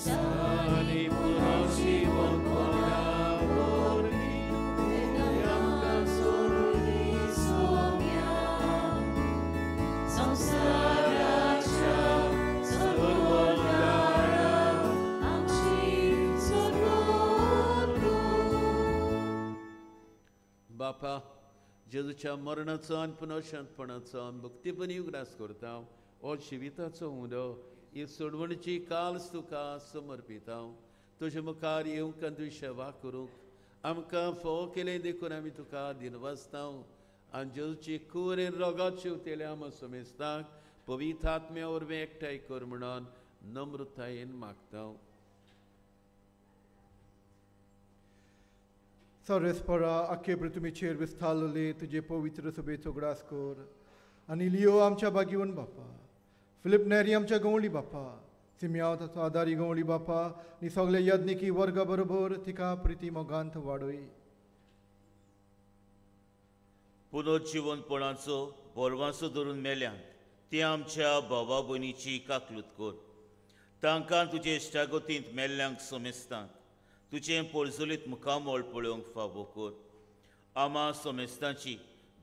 C: आनी पुराशी वंपरा वरवी आमकां सोडली सोम्या, संवसाराच्या सर्वोद्धारा आमची सर्वोत्तम. बापा, जेजूच्या मरणाचो आनी पुनर्शांतपणाचो आनी भक्तीपणी उगडास करता. हो जिविताचो उंडो ही सोडवणीची काल्स तुका समर्पिता. तुजे मुखार येवंक आनी तुजी सेवा करूंक आमकां फोव केलें देखून आमी तुका दिनवासता. आनी जेजूची कूर रगत शिवतेल्या आम समेस्ताक पवित्र आत्म्या वरवीं एकठांय कर म्हणून नम्रतायेन मागता.
H: सर्वेस्परा आख्खे पृथ्वीचेर विस्तारलेले तुजे पवित्र सभेचो उगडास कर. आनी लियो आमच्या बागीवन बापा, फिलिप नेरी आमच्या गवळी बापा, सिम्यांत आदारी गवळी बापा नी सगळे यज्ञिकी वर्गा बरोबर तिका प्रिती मोगांत वाडोय.
I: पुनर्जीवनपणाचो बोरवांचो धरून मेल्यान ती आमच्या भावा भयणीची काकलूत कर. तांकां तुजे इश्टागतींत मेल्ल्यांक सोमेस्तांत तुजें पोरजोलीत मुखामोळ पळोवंक फावो कर. आमा सोमेस्तांची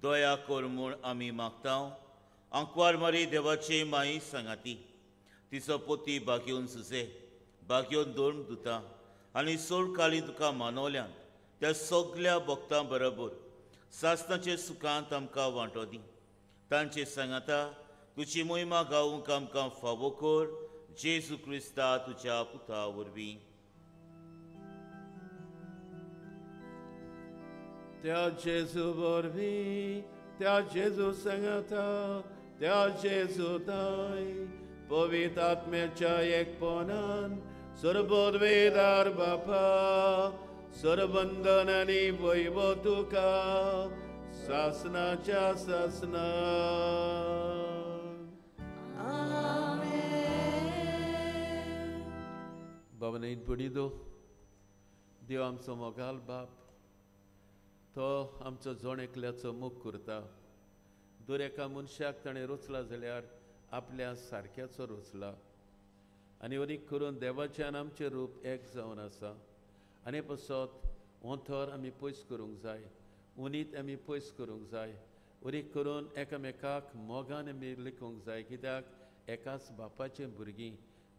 I: दया कर म्हूण आमी मागतांव. आंकवार मारी देवाचे माई सांगाती तिचो पोती बागेवन झुजे बागेवन दोन दुतां आनी सोड काळी तुका मानवल्यान त्या सगळ्या भक्तां बरोबर सासणाचे सुखांत आमकां वांटो दी. तांचे सांगाता तुजी मोहिमा गावूंक आमकां फावो कर. जेजू क्रिस्ता तुज्या पुता वरवीं.
C: त्या जेजू वरवीं त्या जेजू सांगाता त्या जेजू दाय पवित्र आत्म्याच्या एकपणान सर्वोद्वेदार बापा सर्वबंधन आनी वैभव तुका सासनाच्या सासना. भावनेन पडिदो देव आमचो मोगाल बाप तो आमचो जोण एकल्याचो मोग करता. दर एका मनशाक ताणें रोचला जाल्यार आपल्या सारक्याचो रोचला आनी अदीक करून देवाच्यान आमचें रूप एक जावन आसा. आनी पसत ओंथर आमी पयस करूंक जाय, उनीत आमी पयस करूंक जाय. अदीक करून एकामेकाक मोगान आमी लिखूंक जाय कित्याक एकाच बापाचें भुरगीं.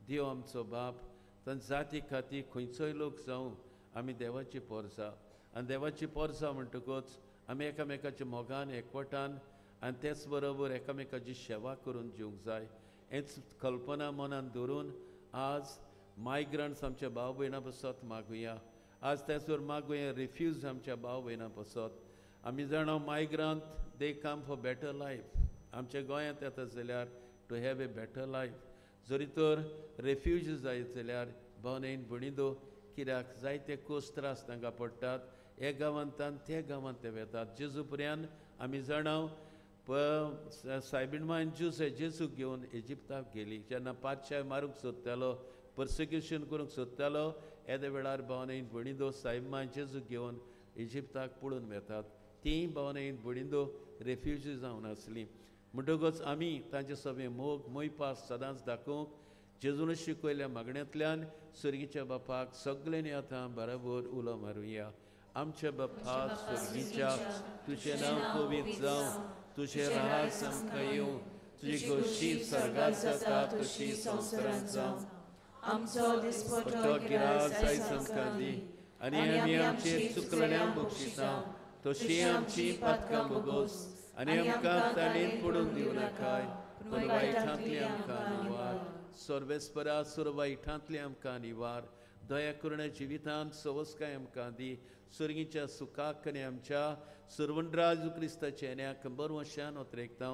C: देव आमचो बाप तांचे जाती खातीर खंयचोय लोक जावं आमी देवाची पोरसां आनी देवाची पोरसां म्हणटकूच आमी एकामेकाच्या मोगान एकवटान आनी तेच बरोबर एकामेकाची सेवा करून जिवंक जाय. हेच कल्पना मनान दवरून आज मायग्रंट्स आमच्या भाव भयणां पसत मागुया. आज त्याचवर मागुया रिफ्यूज आमच्या भाव भयणां पसत. आमी जाणा migrant they come for better life. आमच्या गोंयांत येता जाल्यार to have a better life. जरी तर रेफ्यूज जायत जाल्यार भावनेन भणिदो कित्याक जायते कोस त्रास तांकां पडटात. हे गांवांतल्यान ते गांवांत ते वेतात. जेजू पर्यंत आमी जाणाव सायबीण ज्यूस जेजूक घेवन इजिप्ताक गेली. जेन्ना पातशाय मारूंक सोदतालो पर्सिक्युशन करूंक सोदतालो येदे वेळार भावनेन भणिदो सायब जेजूक घेवन इजिप्ताक पळून वेतात. ती भावनेन भणिदो रेफ्युजी जावन आसली. म्हणटकूच आमी तांचे सगळे मोग मोयपास सदांच दाखोवंक जेजून शिकयल्या मागण्यांतल्यान सर्गीच्या बापाक सगळ्यांनी आतां बरोबर उलो मारुया. आमच्या बापा सर्गीच्या तुजें नांव पवित्र जावं, तुजें राज आमकां येवं, तुजी गोशी सर्गांत जाता तशी संवसारांत जावं.
G: आमचो दिसपटो
C: गिराय आयज आमकां दी आनी आमी आमचेर चुकलण्यांक बक्षिता तशी आमची पातकां बोगोस आनी आमकां ताणेन पडून दिवं नाकाय पूण वायटांतली आमकां निवार. सर्वेस्परा सुर वायटांतली आमकां निवार. दया करून जिवितांत सवस्काय आमकां दी. सर्गीच्या सुखाक आनी आमच्या सर्वंराजू क्रिस्ताच्या येण्याक बरवशान उतरेकता.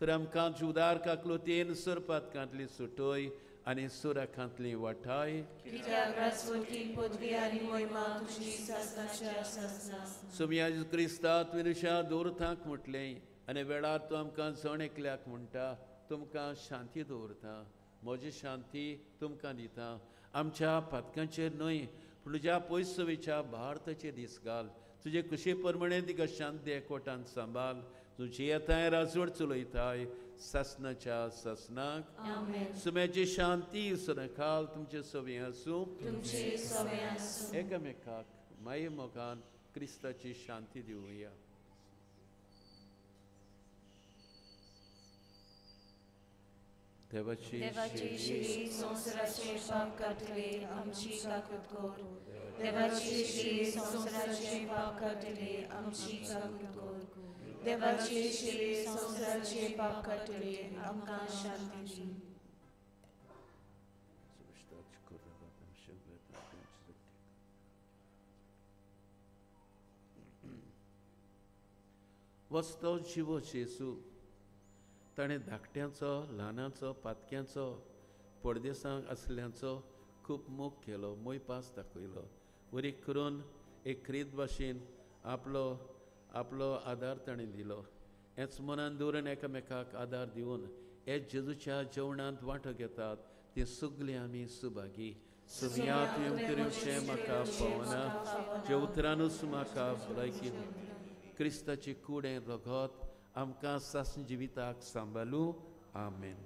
C: तर आमकां जुदार काकलोतेन सुर पातकांतली सुटोय आनी सुराखांतली वाटाय. सुमयाजू क्रिस्तांत विनुशा दवरतांक म्हटलें आनी वेळार तूं आमकां जण एकल्याक म्हणटा तुमकां शांती दवरता. म्हजी शांती तुमकां दिता. आमच्या पातकांचेर न्हय पूण तुज्या पयसुवेच्या भारताचेर दीस घाल. तुजे कुशे प्रमाणे तिका शांती एकवटान सांबाळ. तुजी येताय राजवड चलयताय सासनाच्या सासनाक. सुम्याची शांती सुरखाल तुमचे सवे आसूं. एकामेकाक माये मोगान क्रिस्ताची शांती दिवया. देवाची
G: श्री संवसाराचे पाप काटले आमची काकूट कर. देवाची श्री संवसाराचे पाप काटले आमची काकूट कर. देवाची श्री संवसाराचे पाप काटले आमकां शांती दी.
C: वस्तो जिवो जेजू ताणें धाकट्यांचो ल्हानाचो पातक्यांचो परदेसांत आसल्यांचो खूब मोग केलो, मोयपास दाखयलो. वरीक करून एक रीत भाशेन आपलो आदार ताणें दिलो. हेच मनान दवरून एकामेकाक आदार दिवन हे जेजूच्या जेवणांत वांटो घेतात. ते सगळी आमी सुभागी सुमियात येवकरीवचे म्हाका पावना जे उतरानूच म्हाका भलायकी क्रिस्ताची कुडें रगत आमकां सासण जिविताक सांबाळूं. आमेन.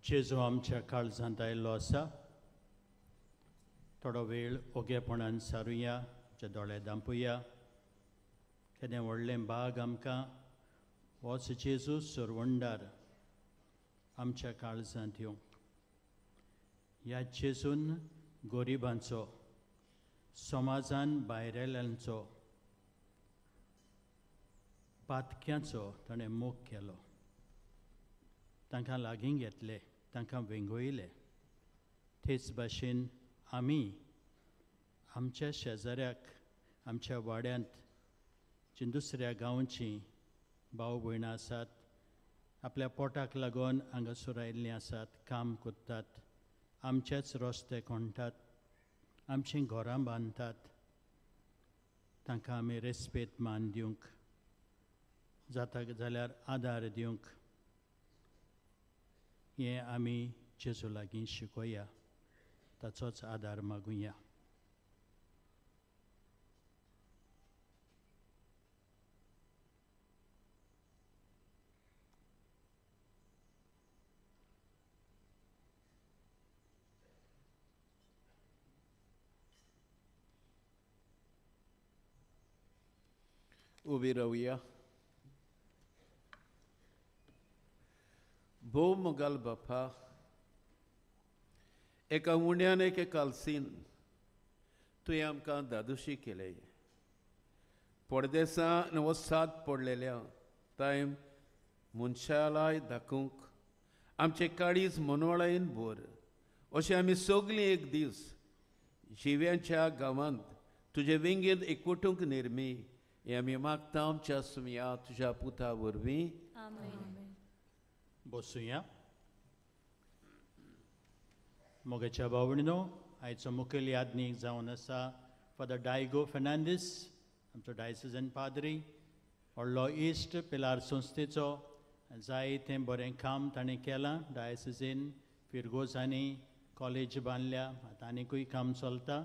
J: जेजू आमच्या काळजांत आयिल्लो आसा. थोडो वेळ ओगेपणान सारुया, आमचे दोळे धांपुया. केदें व्हडलें बाग आमकां होच जेजू सुरवंडार आमच्या काळजांत येवंक. ह्या जेजून गोरिबांचो, समाजान भायरल्यांचो, पातक्यांचो ताणें मोग केलो. तांकां लागीं घेतले, तांकां वेंगोयले. तेच भाशेन आमी आमच्या शेजाऱ्याक, आमच्या वाड्यांत जी दुसऱ्या गांवचीं भाव भयणां आसात, आपल्या पोटाक लागून हांगासर आयिल्लीं आसात, काम कोत्तात, आमचेच रस्ते खणटात, आमचीं घरां बांदतात, तांकां आमी रेस्पेद मान दिवंक, जाता जाल्यार आदार दिवंक, हें आमी जेजू लागीं शिकोया, ताचोच आदार मागुया.
C: उबी रावया. भोव मोगाल बापा, एका उंड्यान एके कालसीन तुवें आमकां दादोशी केले. पडदेसां वसाद पडलेल्या टायम मनशालाय दाखोवंक आमचे काळीज मनोवळायेन भर अशें आमी सगळीं एक दीस जिव्यांच्या गांवांत तुजे विंगेंत एकवटूंक निर्मी हें आमी मागता आमच्या सुमया तुज्या पुता वरवीं.
J: बसूया. मोगाच्या भावणीनो, आयचो मुखेल यादनीक जावन आसा फादर डायगो फेर्नांदीस, आमचो डायसिजन पाद्री, व्हडलो इश्ट पिलार संस्थेचो. जायतें बरें काम ताणें केलां. डायसिजीन फिरगोजांनी कॉलेज बांदल्या, आतां आनिकूय काम चलता.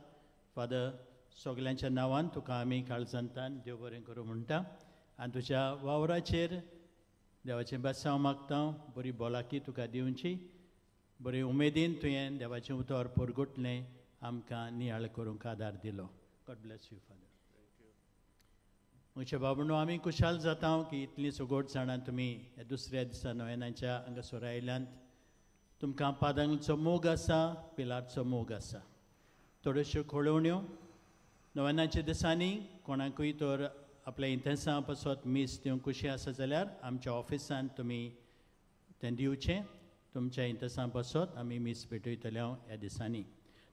J: फादर, सगल्यांच्या नांवान तुका आमी काळजांतान देव बरें करूं म्हणटा. आनी तुज्या वावराचेर देवाचें बेसांव मागता. बरी भलायकी तुका दिवची. बरे उमेदीन तुवें देवाचें उतर परगुटलें आमकां नियाळ करूंक आदार दिलो. God bless you father. म्हज्या बाबणो, आमी खुशाल जाता की इतलीं सगोट जाणां तुमी ह्या दुसऱ्या दिसा नोवेनाच्या हांगासर आयल्यांत. तुमकां पादांचो मोग आसा, पिलारचो मोग आसा. थोड्योश्यो खोळवण्यो नोवेनाच्या दिसांनी कोणाकूय तर आपल्या इंतेसां पासत मीस दिवंक खुशी आसा जाल्यार आमच्या ऑफिसान तुमी तें दिवचें. तुमच्या इंतेसां पासत आमी मीस भेटयतले ह्या दिसांनी.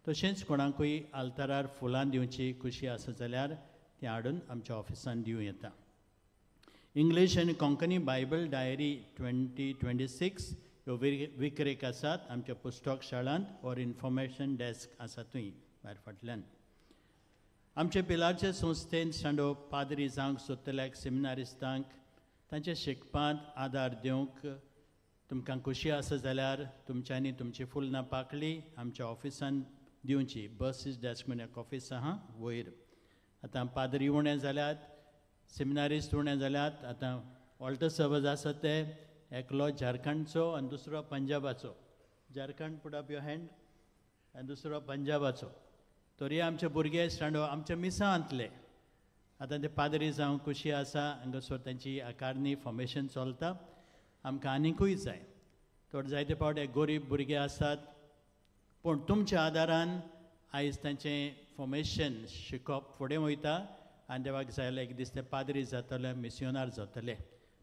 J: तशेंच कोणाकूय आल्तारार फुलां दिवची खुशी आसा जाल्यार तें हाडून आमच्या ऑफिसान दिवं येता. इंग्लीश आनी कोंकणी बायबल डायरी 2026 ह्यो विक्रेक आसात आमच्या पुस्तक शाळांत ऑर इन्फॉर्मेशन डेस्क आसा थंय भायर फाटल्यान. आमचे पिलारचे संस्थेन शांडो पाद्री जावंक सोदतल्याक सेमिनारिस्तांक तांच्या शिकपांत आदार दिवंक तुमकां खुशी आसा जाल्यार तुमच्यांनी तुमची फुलनां पाकळी आमच्या ऑफिसान दिवची. बसीस डेस्क म्हणून एक ऑफिस आहा वयर. आतां पाद्री उणें जाल्यात, सेमिनारिस्ट उणें जाल्यात. आतां ऑल्टर सर्वज आसा ते एकलो झारखंडचो आनी दुसरो पंजाबाचो. Jharkhand put up your hand. आनी दुसरो पंजाबाचो. तरी आमचे भुरगे स्टांडो आमच्या मिसां आणतले. आतां ते पाद्री जावंक खुशी आसा. हांगासर तांची आकारणी फॉर्मेशन चलता. आमकां आनिकूय जाय. थोडे जायते फावट गरीब भुरगे आसात पूण तुमच्या आदारान आयज तांचें फॉर्मेशन शिकप फुडें वयता आनी देवाक जायले एक दीस ते पाद्री जातले, मिस्योनार जातले.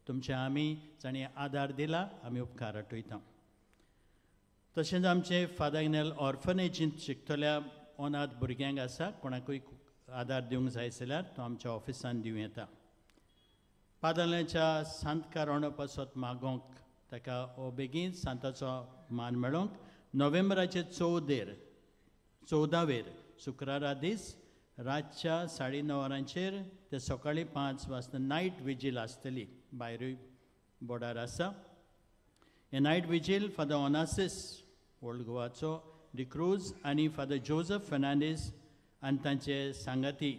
J: तुमचे आमी जाणी आदार दिला, आमी उपकार आठयता. तशेंच आमचे फादर इग्नेल ऑर्फनेजींत शिकतल्या अनाथ भुरग्यांक आसा. कोणाकूय आदार दिवंक जाय जाल्यार तो आमच्या ऑफिसान दिवं येता. पादांच्या सांतकारण पासत मागोवंक ताका हो बेगीन सांताचो मान मेळोवंक नोव्हेंबराचे 14वेर शुक्रारा दीस रातच्या 9:30 ते सकाळीं 5 वाजता नायट विजील आसतली. भायरूय बोर्डार आसा. हे night vigil father Onasis old गोवाचो डिक्रूज आनी फादर जोझफ फेर्नांडीस आनी तांचे सांगाती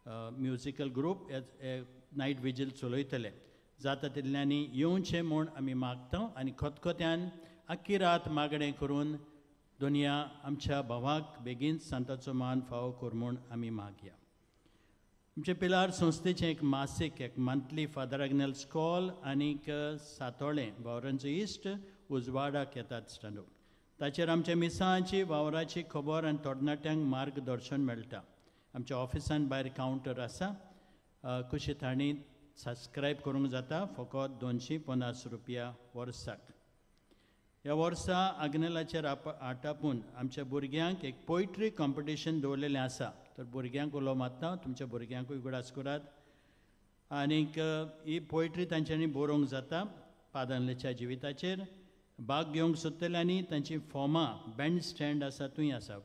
J: म्युजिकल ग्रूप हे नायट विजील चलयतले. जाता तितल्यांनी येवचें म्हूण आमी मागता आनी खतखत्यान आख्खी रात मागणें करून दुनिया आमच्या भावाक बेगीन सांताचो मान फावो कर म्हूण आमी मागया. आमचे पिलार संस्थेचें एक मासीक एक मंथली फादर इग्नेल स्कॉल आनीक सातोळें वावरांचो इश्ट उजवाडाक येतात स्टांडो. ताचेर आमच्या मिसांची वावराची खबर आनी तरणाट्यांक मार्गदर्शन मेळटा. आमच्या ऑफिसान भायर कावंटर आसा. कुशीथाणी सबस्क्रायब करूंक जाता फकत ₹250 वर्साक. ह्या वर्सा आग्नेलाचेर आटापून आमच्या भुरग्यांक एक पोयट्री कॉम्पिटिशन दवरलेलें आसा. तर भुरग्यांक उलो मारता, तुमच्या भुरग्यांकूय उगडास करात. आनीक ही पोयट्री तांच्यांनी बरोवंक जाता. पादांलेच्या जिविताचेर भाग घेवंक सोदतल्यांनी तांची फॉर्मां बँड स्टँड आसा थंय आसा.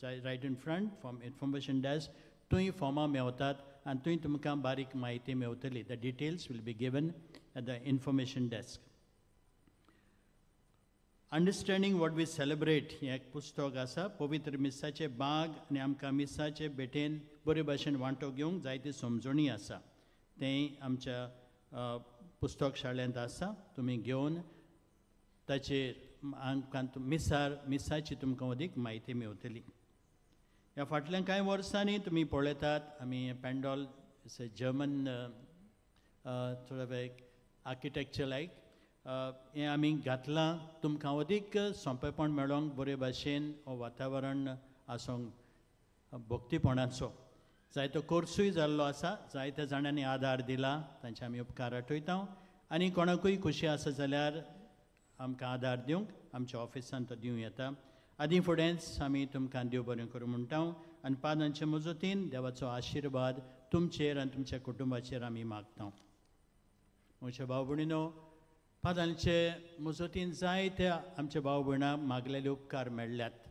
J: Right in front form information desk थंय फॉर्मां मेवतात आनी थंय तुमकां बारीक म्हायती मेवतली. The details will be given at the information desk. Understanding what we celebrate हें एक पुस्तक आसा. पवित्र मिसाचे बाग आनी आमकां मिसाचे भेटेन बरे भाशेन वांटो घेवंक जायती समजणी आसा. तें आमच्या पुस्तक शाळेंत आसा. तुमी घेवन ताचेर आमकां मिसाची तुमकां अदीक म्हायती मेवतली. ह्या फाटल्या कांय वर्सांनी तुमी पळयतात आमी पेंडॉल जर्मन थोडं एक आर्किटेक्चर लायक हें आमी घातलां तुमकां अदीक सोंपेपण मेळोंक बरे भाशेन हो वातावरण आसूंक भक्तीपणाचो जायतो कोर्सूय जाल्लो आसा जायत्या जाणांनी आदार दिला तांचे आमी उपकार आठयता आनी कोणाकूय खुशी आसा जाल्यार आमकां आदार दिवंक आमच्या ऑफिसान तो दिवं येता आदी फुडेंच आमी तुमकां देव बरें करूं म्हणटा आनी पादांचे मजतीन देवाचो आशिर्वाद तुमचेर आनी तुमच्या कुटुंबाचेर आमी मागता म्हज्या भाव भयणीनो पादांचे मजतीन जायत्या आमच्या भाव भयणांक मागलेले उपकार मेळ्ळ्यात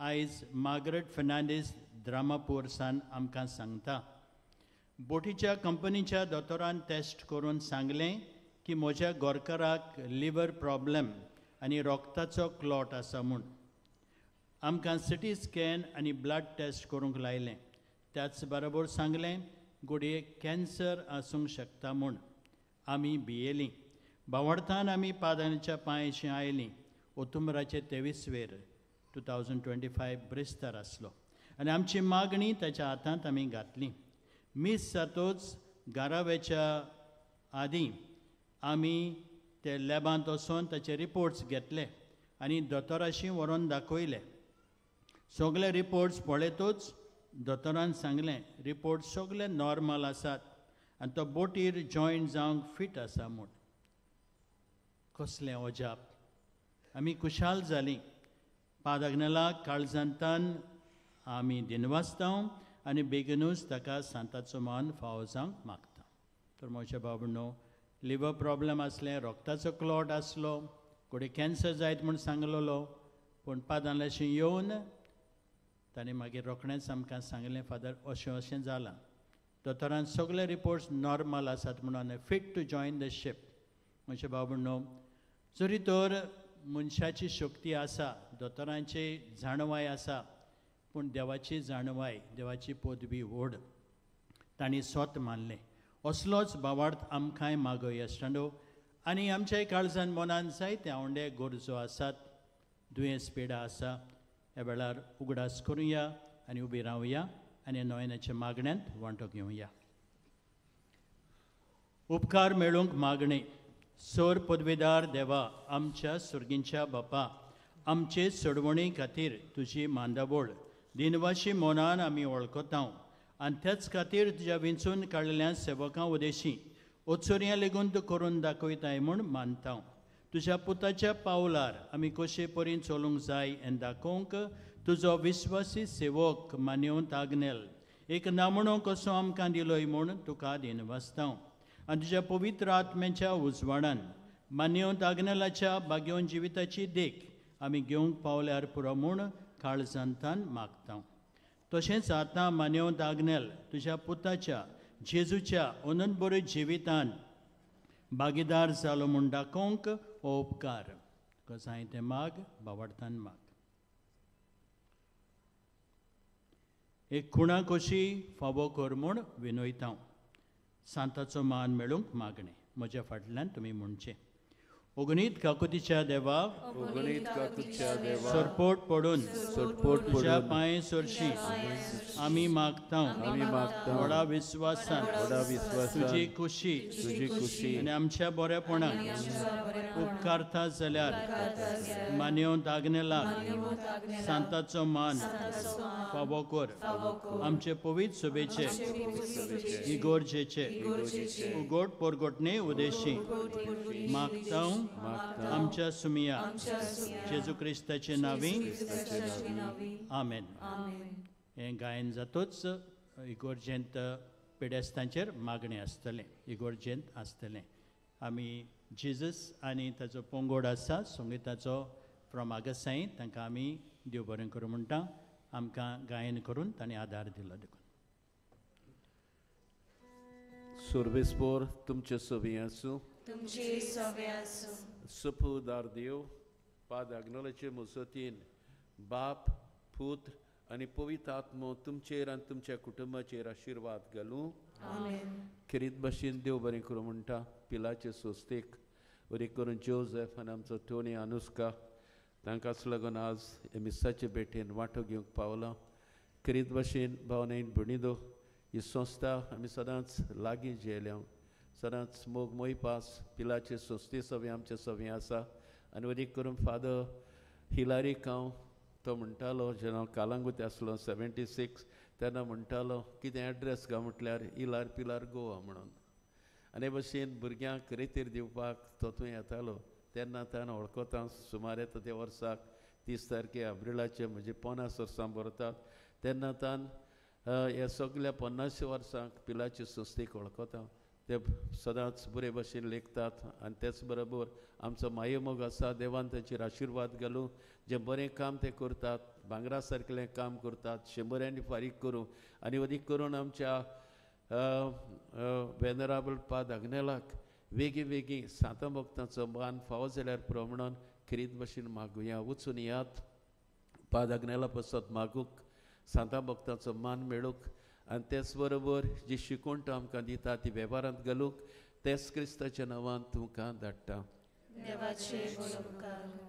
J: आयज मार्गरेट फर्नांडीस द्रामापूरसान आमकां सांगता बोटीच्या कंपनीच्या दोतोरान टेस्ट करून सांगलें की म्हज्या गोरकाराक लिवर प्रॉब्लेम आनी रोगताचो क्लॉट आसा म्हूण आमकां सिटी स्कॅन आनी ब्लड टेस्ट करूंक लायलें त्याच बरोबर सांगलें घोडये कॅन्सर आसूंक शकता म्हूण आमी भियेलीं भावार्थान आमी पादांच्या पांयशी आयलीं ओतुंबराचे 23 2025 ब्रेस्तार आसलो आनी आमची मागणी ताच्या हातांत आमी घातली मीस जातूच गाराव्याच्या आदीं आमी ते लॅबांत वचून ताचे रिपोर्ट्स घेतले आनी दोतोराशी व्हरून दाखयले सगळे रिपोर्ट्स पळयतूच दोतोरान सांगलें रिपोर्ट सगळे नॉर्मल आसात आनी तो बोटीर जॉयंट जावंक फीट आसा म्हूण कसलें अजाप आमी खुशाल जालीं पादाग्नला काळजांतान आमी दिनवासता आनी बेगीनूच ताका सांताचो मान फावो जावंक मागता तर म्हज्या बाबणो लिवर प्रॉब्लेम आसलें रोगताचो क्लॉट आसलो कोडे कॅन्सर जायत म्हूण सांगलोलो पूण पादांतल्याशी येवन ताणें मागीर रोखडेंच आमकां सांगलें फादर अशें अशें जालां दोतोरान सगळे रिपोर्ट्स नॉर्मल आसात म्हणून fit to join the ship म्हजे बाबणो जरी तर मनशाची शक्ती आसा दोतोरांची जाणवाय आसा पूण देवाची जाणवाय देवाची पदवी व्हड तांणी स्वत मानलें असलोच भावार्थ आमकांय मागोय आसतांडो आनी आमच्याय काळजान मनान जायते आवडे गरजो आसात दुयेंस पिडा आसा ह्या वेळार उगडास करुया आनी उबी रावया आनी नोयनाच्या मागण्यांत वांटो घेवया उपकार मेळूंक मागणे सोर पदवीदार देवा आमच्या सुर्गींच्या बापा आमचे सोडवणी खातीर तुजी मांदाबोळ दिनवाशी मोनान आमी वळखता आनी त्याच खातीर तुज्या विंचून काडलेल्या सेवकां उदेशी ओचोरयां लेगून तूं करून दाखयताय म्हूण मानता तुज्या पुताच्या पावलार आमी कशे परीन चलूंक जाय हें दाखोवंक तुजो विस्वासी सेवक मान्यवंत आग्नेल एक नामणो कसो आमकां दिलोय म्हूण तुका दिनवासता आनी तुज्या पवित्र आत्म्याच्या उजवाडान मान्यवंत आग्नेलाच्या बाग्योन जिविताची देख आमी घेवंक पावल्यार पुरो म्हूण काळजांतान मागता तशेंच आतां मान्यवंत आग्नेल तुज्या पुताच्या जेजूच्या अनंतबरे जिवितान भागीदार जालो म्हूण दाखोवंक हो उपकार कसाय ते माग बावडतान माग एक खुणा कशी फावो कर म्हूण विनयता सांताचो मान मेळूंक मागणें म्हज्या फाटल्यान तुमी म्हणचें ओगणीत काकुतीच्या देवा
C: ओगणीत काकुतीच्या देवा
J: सरपोट पडून तुज्या
C: पडून
J: पांय सरशी आमी मागता व्हडा विस्वासान तुजी खुशी आनी आमच्या बरेपणाक उपकारता जाल्यार मान्यवंत आग्नेलाक सांताचो मान फावो कर आमचे पवित्र सभेचे इगोर्जेचे उगोट परगोटणे उदेशी मागता आमच्या सुमिया जेजू क्रिस्ताचे नावी आमेन हें गायन जातूच इगोर्जेंत पेडेस्तांचेर मागणें आसतलें इगोर्जेंत आसतलें आमी जेजस आनी ताचो पोंगोड आसा संगिताचो फ्रॉम आगसाई तांकां आमी देव बरें करूं म्हणटा आमकां गायन करून तांणी आदार दिलो देखून
C: सोर्बेस्पोर तुमचे सोबी आसूं
G: तुमचे सवे आसूं
C: सपूदार देव पाद आग्नोलाचे मुसतीन बाप पुत्र आनी पवित्र आत्मो तुमचेर आनी तुमच्या कुटुंबाचेर आशिर्वाद घालूं
G: आमेन
C: खरीत भाशेन देव बरें करूं म्हणटा पिलाचे सोस्तेक बरें करून जोझेफ आनी आमचो टोनी अनुस्का तांकांच लागून आज हे मिसाचे भेटेन वांटो घेवंक पावला खरीत भाशेन भावनायन भणिदो ही संस्था आमी सदांच लागीं जेल्या सदांच मोग मोईपास पिलाचे सोस्ती सवे आमचे सवे आसा आनी अदीक करून फादर हिलारी कांव तो म्हणटालो जेन्ना हांव कालांगूट आसलो 76 तेन्ना म्हणटालो कितें एड्रेस गा म्हटल्यार इलार पिलार गोवा म्हणून आनी भशेन भुरग्यांक रितीर दिवपाक तो थंय येतालो तेन्ना ताणें वळखता सुमार येता त्या वर्साक 30 तारखे एप्रिलाचे म्हजे 50 वर्सां भरतात तेन्ना तान ह्या सगळ्या 50 वर्सांक पिलाचे सोस्तीक वळखता ते सदांच बरे भशेन लेखतात आनी तेच बरोबर आमचो माये मोग आसा देवान ताचेर आशिर्वाद घालूं जें बरें काम ते करतात भांगरा सारकेलें काम करतात 100 फारीक करूं आनी अदीक करून आमच्या वेनरेबल पाद आग्नेलाक वेगळी सातां भक्तांचो मान फावो जाल्यार प्रमाणान खरीद भशेन मागुया वचून यात पाद आग्नेला पसत मागूंक सातां भक्तांचो मान मेळूंक आनी तेच बरोबर जी शिकवण तो आमकां दिता ती वेव्हारांत घालूंक तेच क्रिस्ताच्या नांवान तुमकां धाडटा.
G: देवाचे उपकार.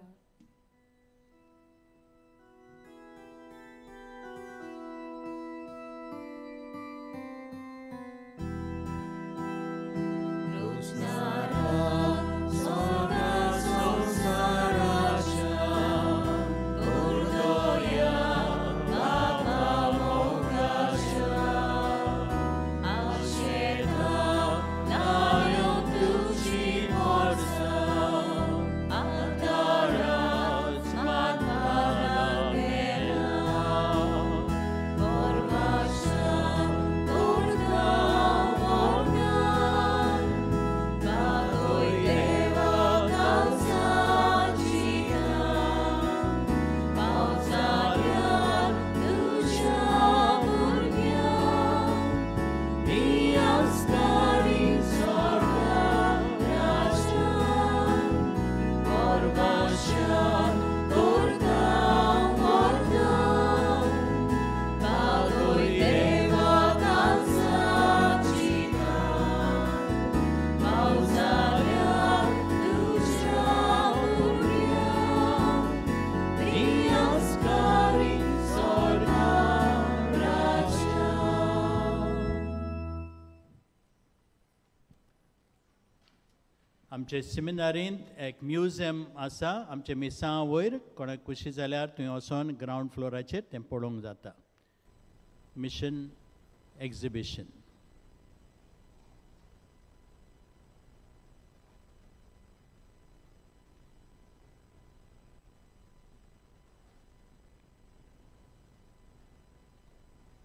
J: आमचे सेमिनारींत एक म्युजियम आसा आमचे मिसां वयर कोणाक खुशी जाल्यार थंय वचोन ग्रावंड फ्लोराचेर तें पळोवंक जाता. Mission exhibition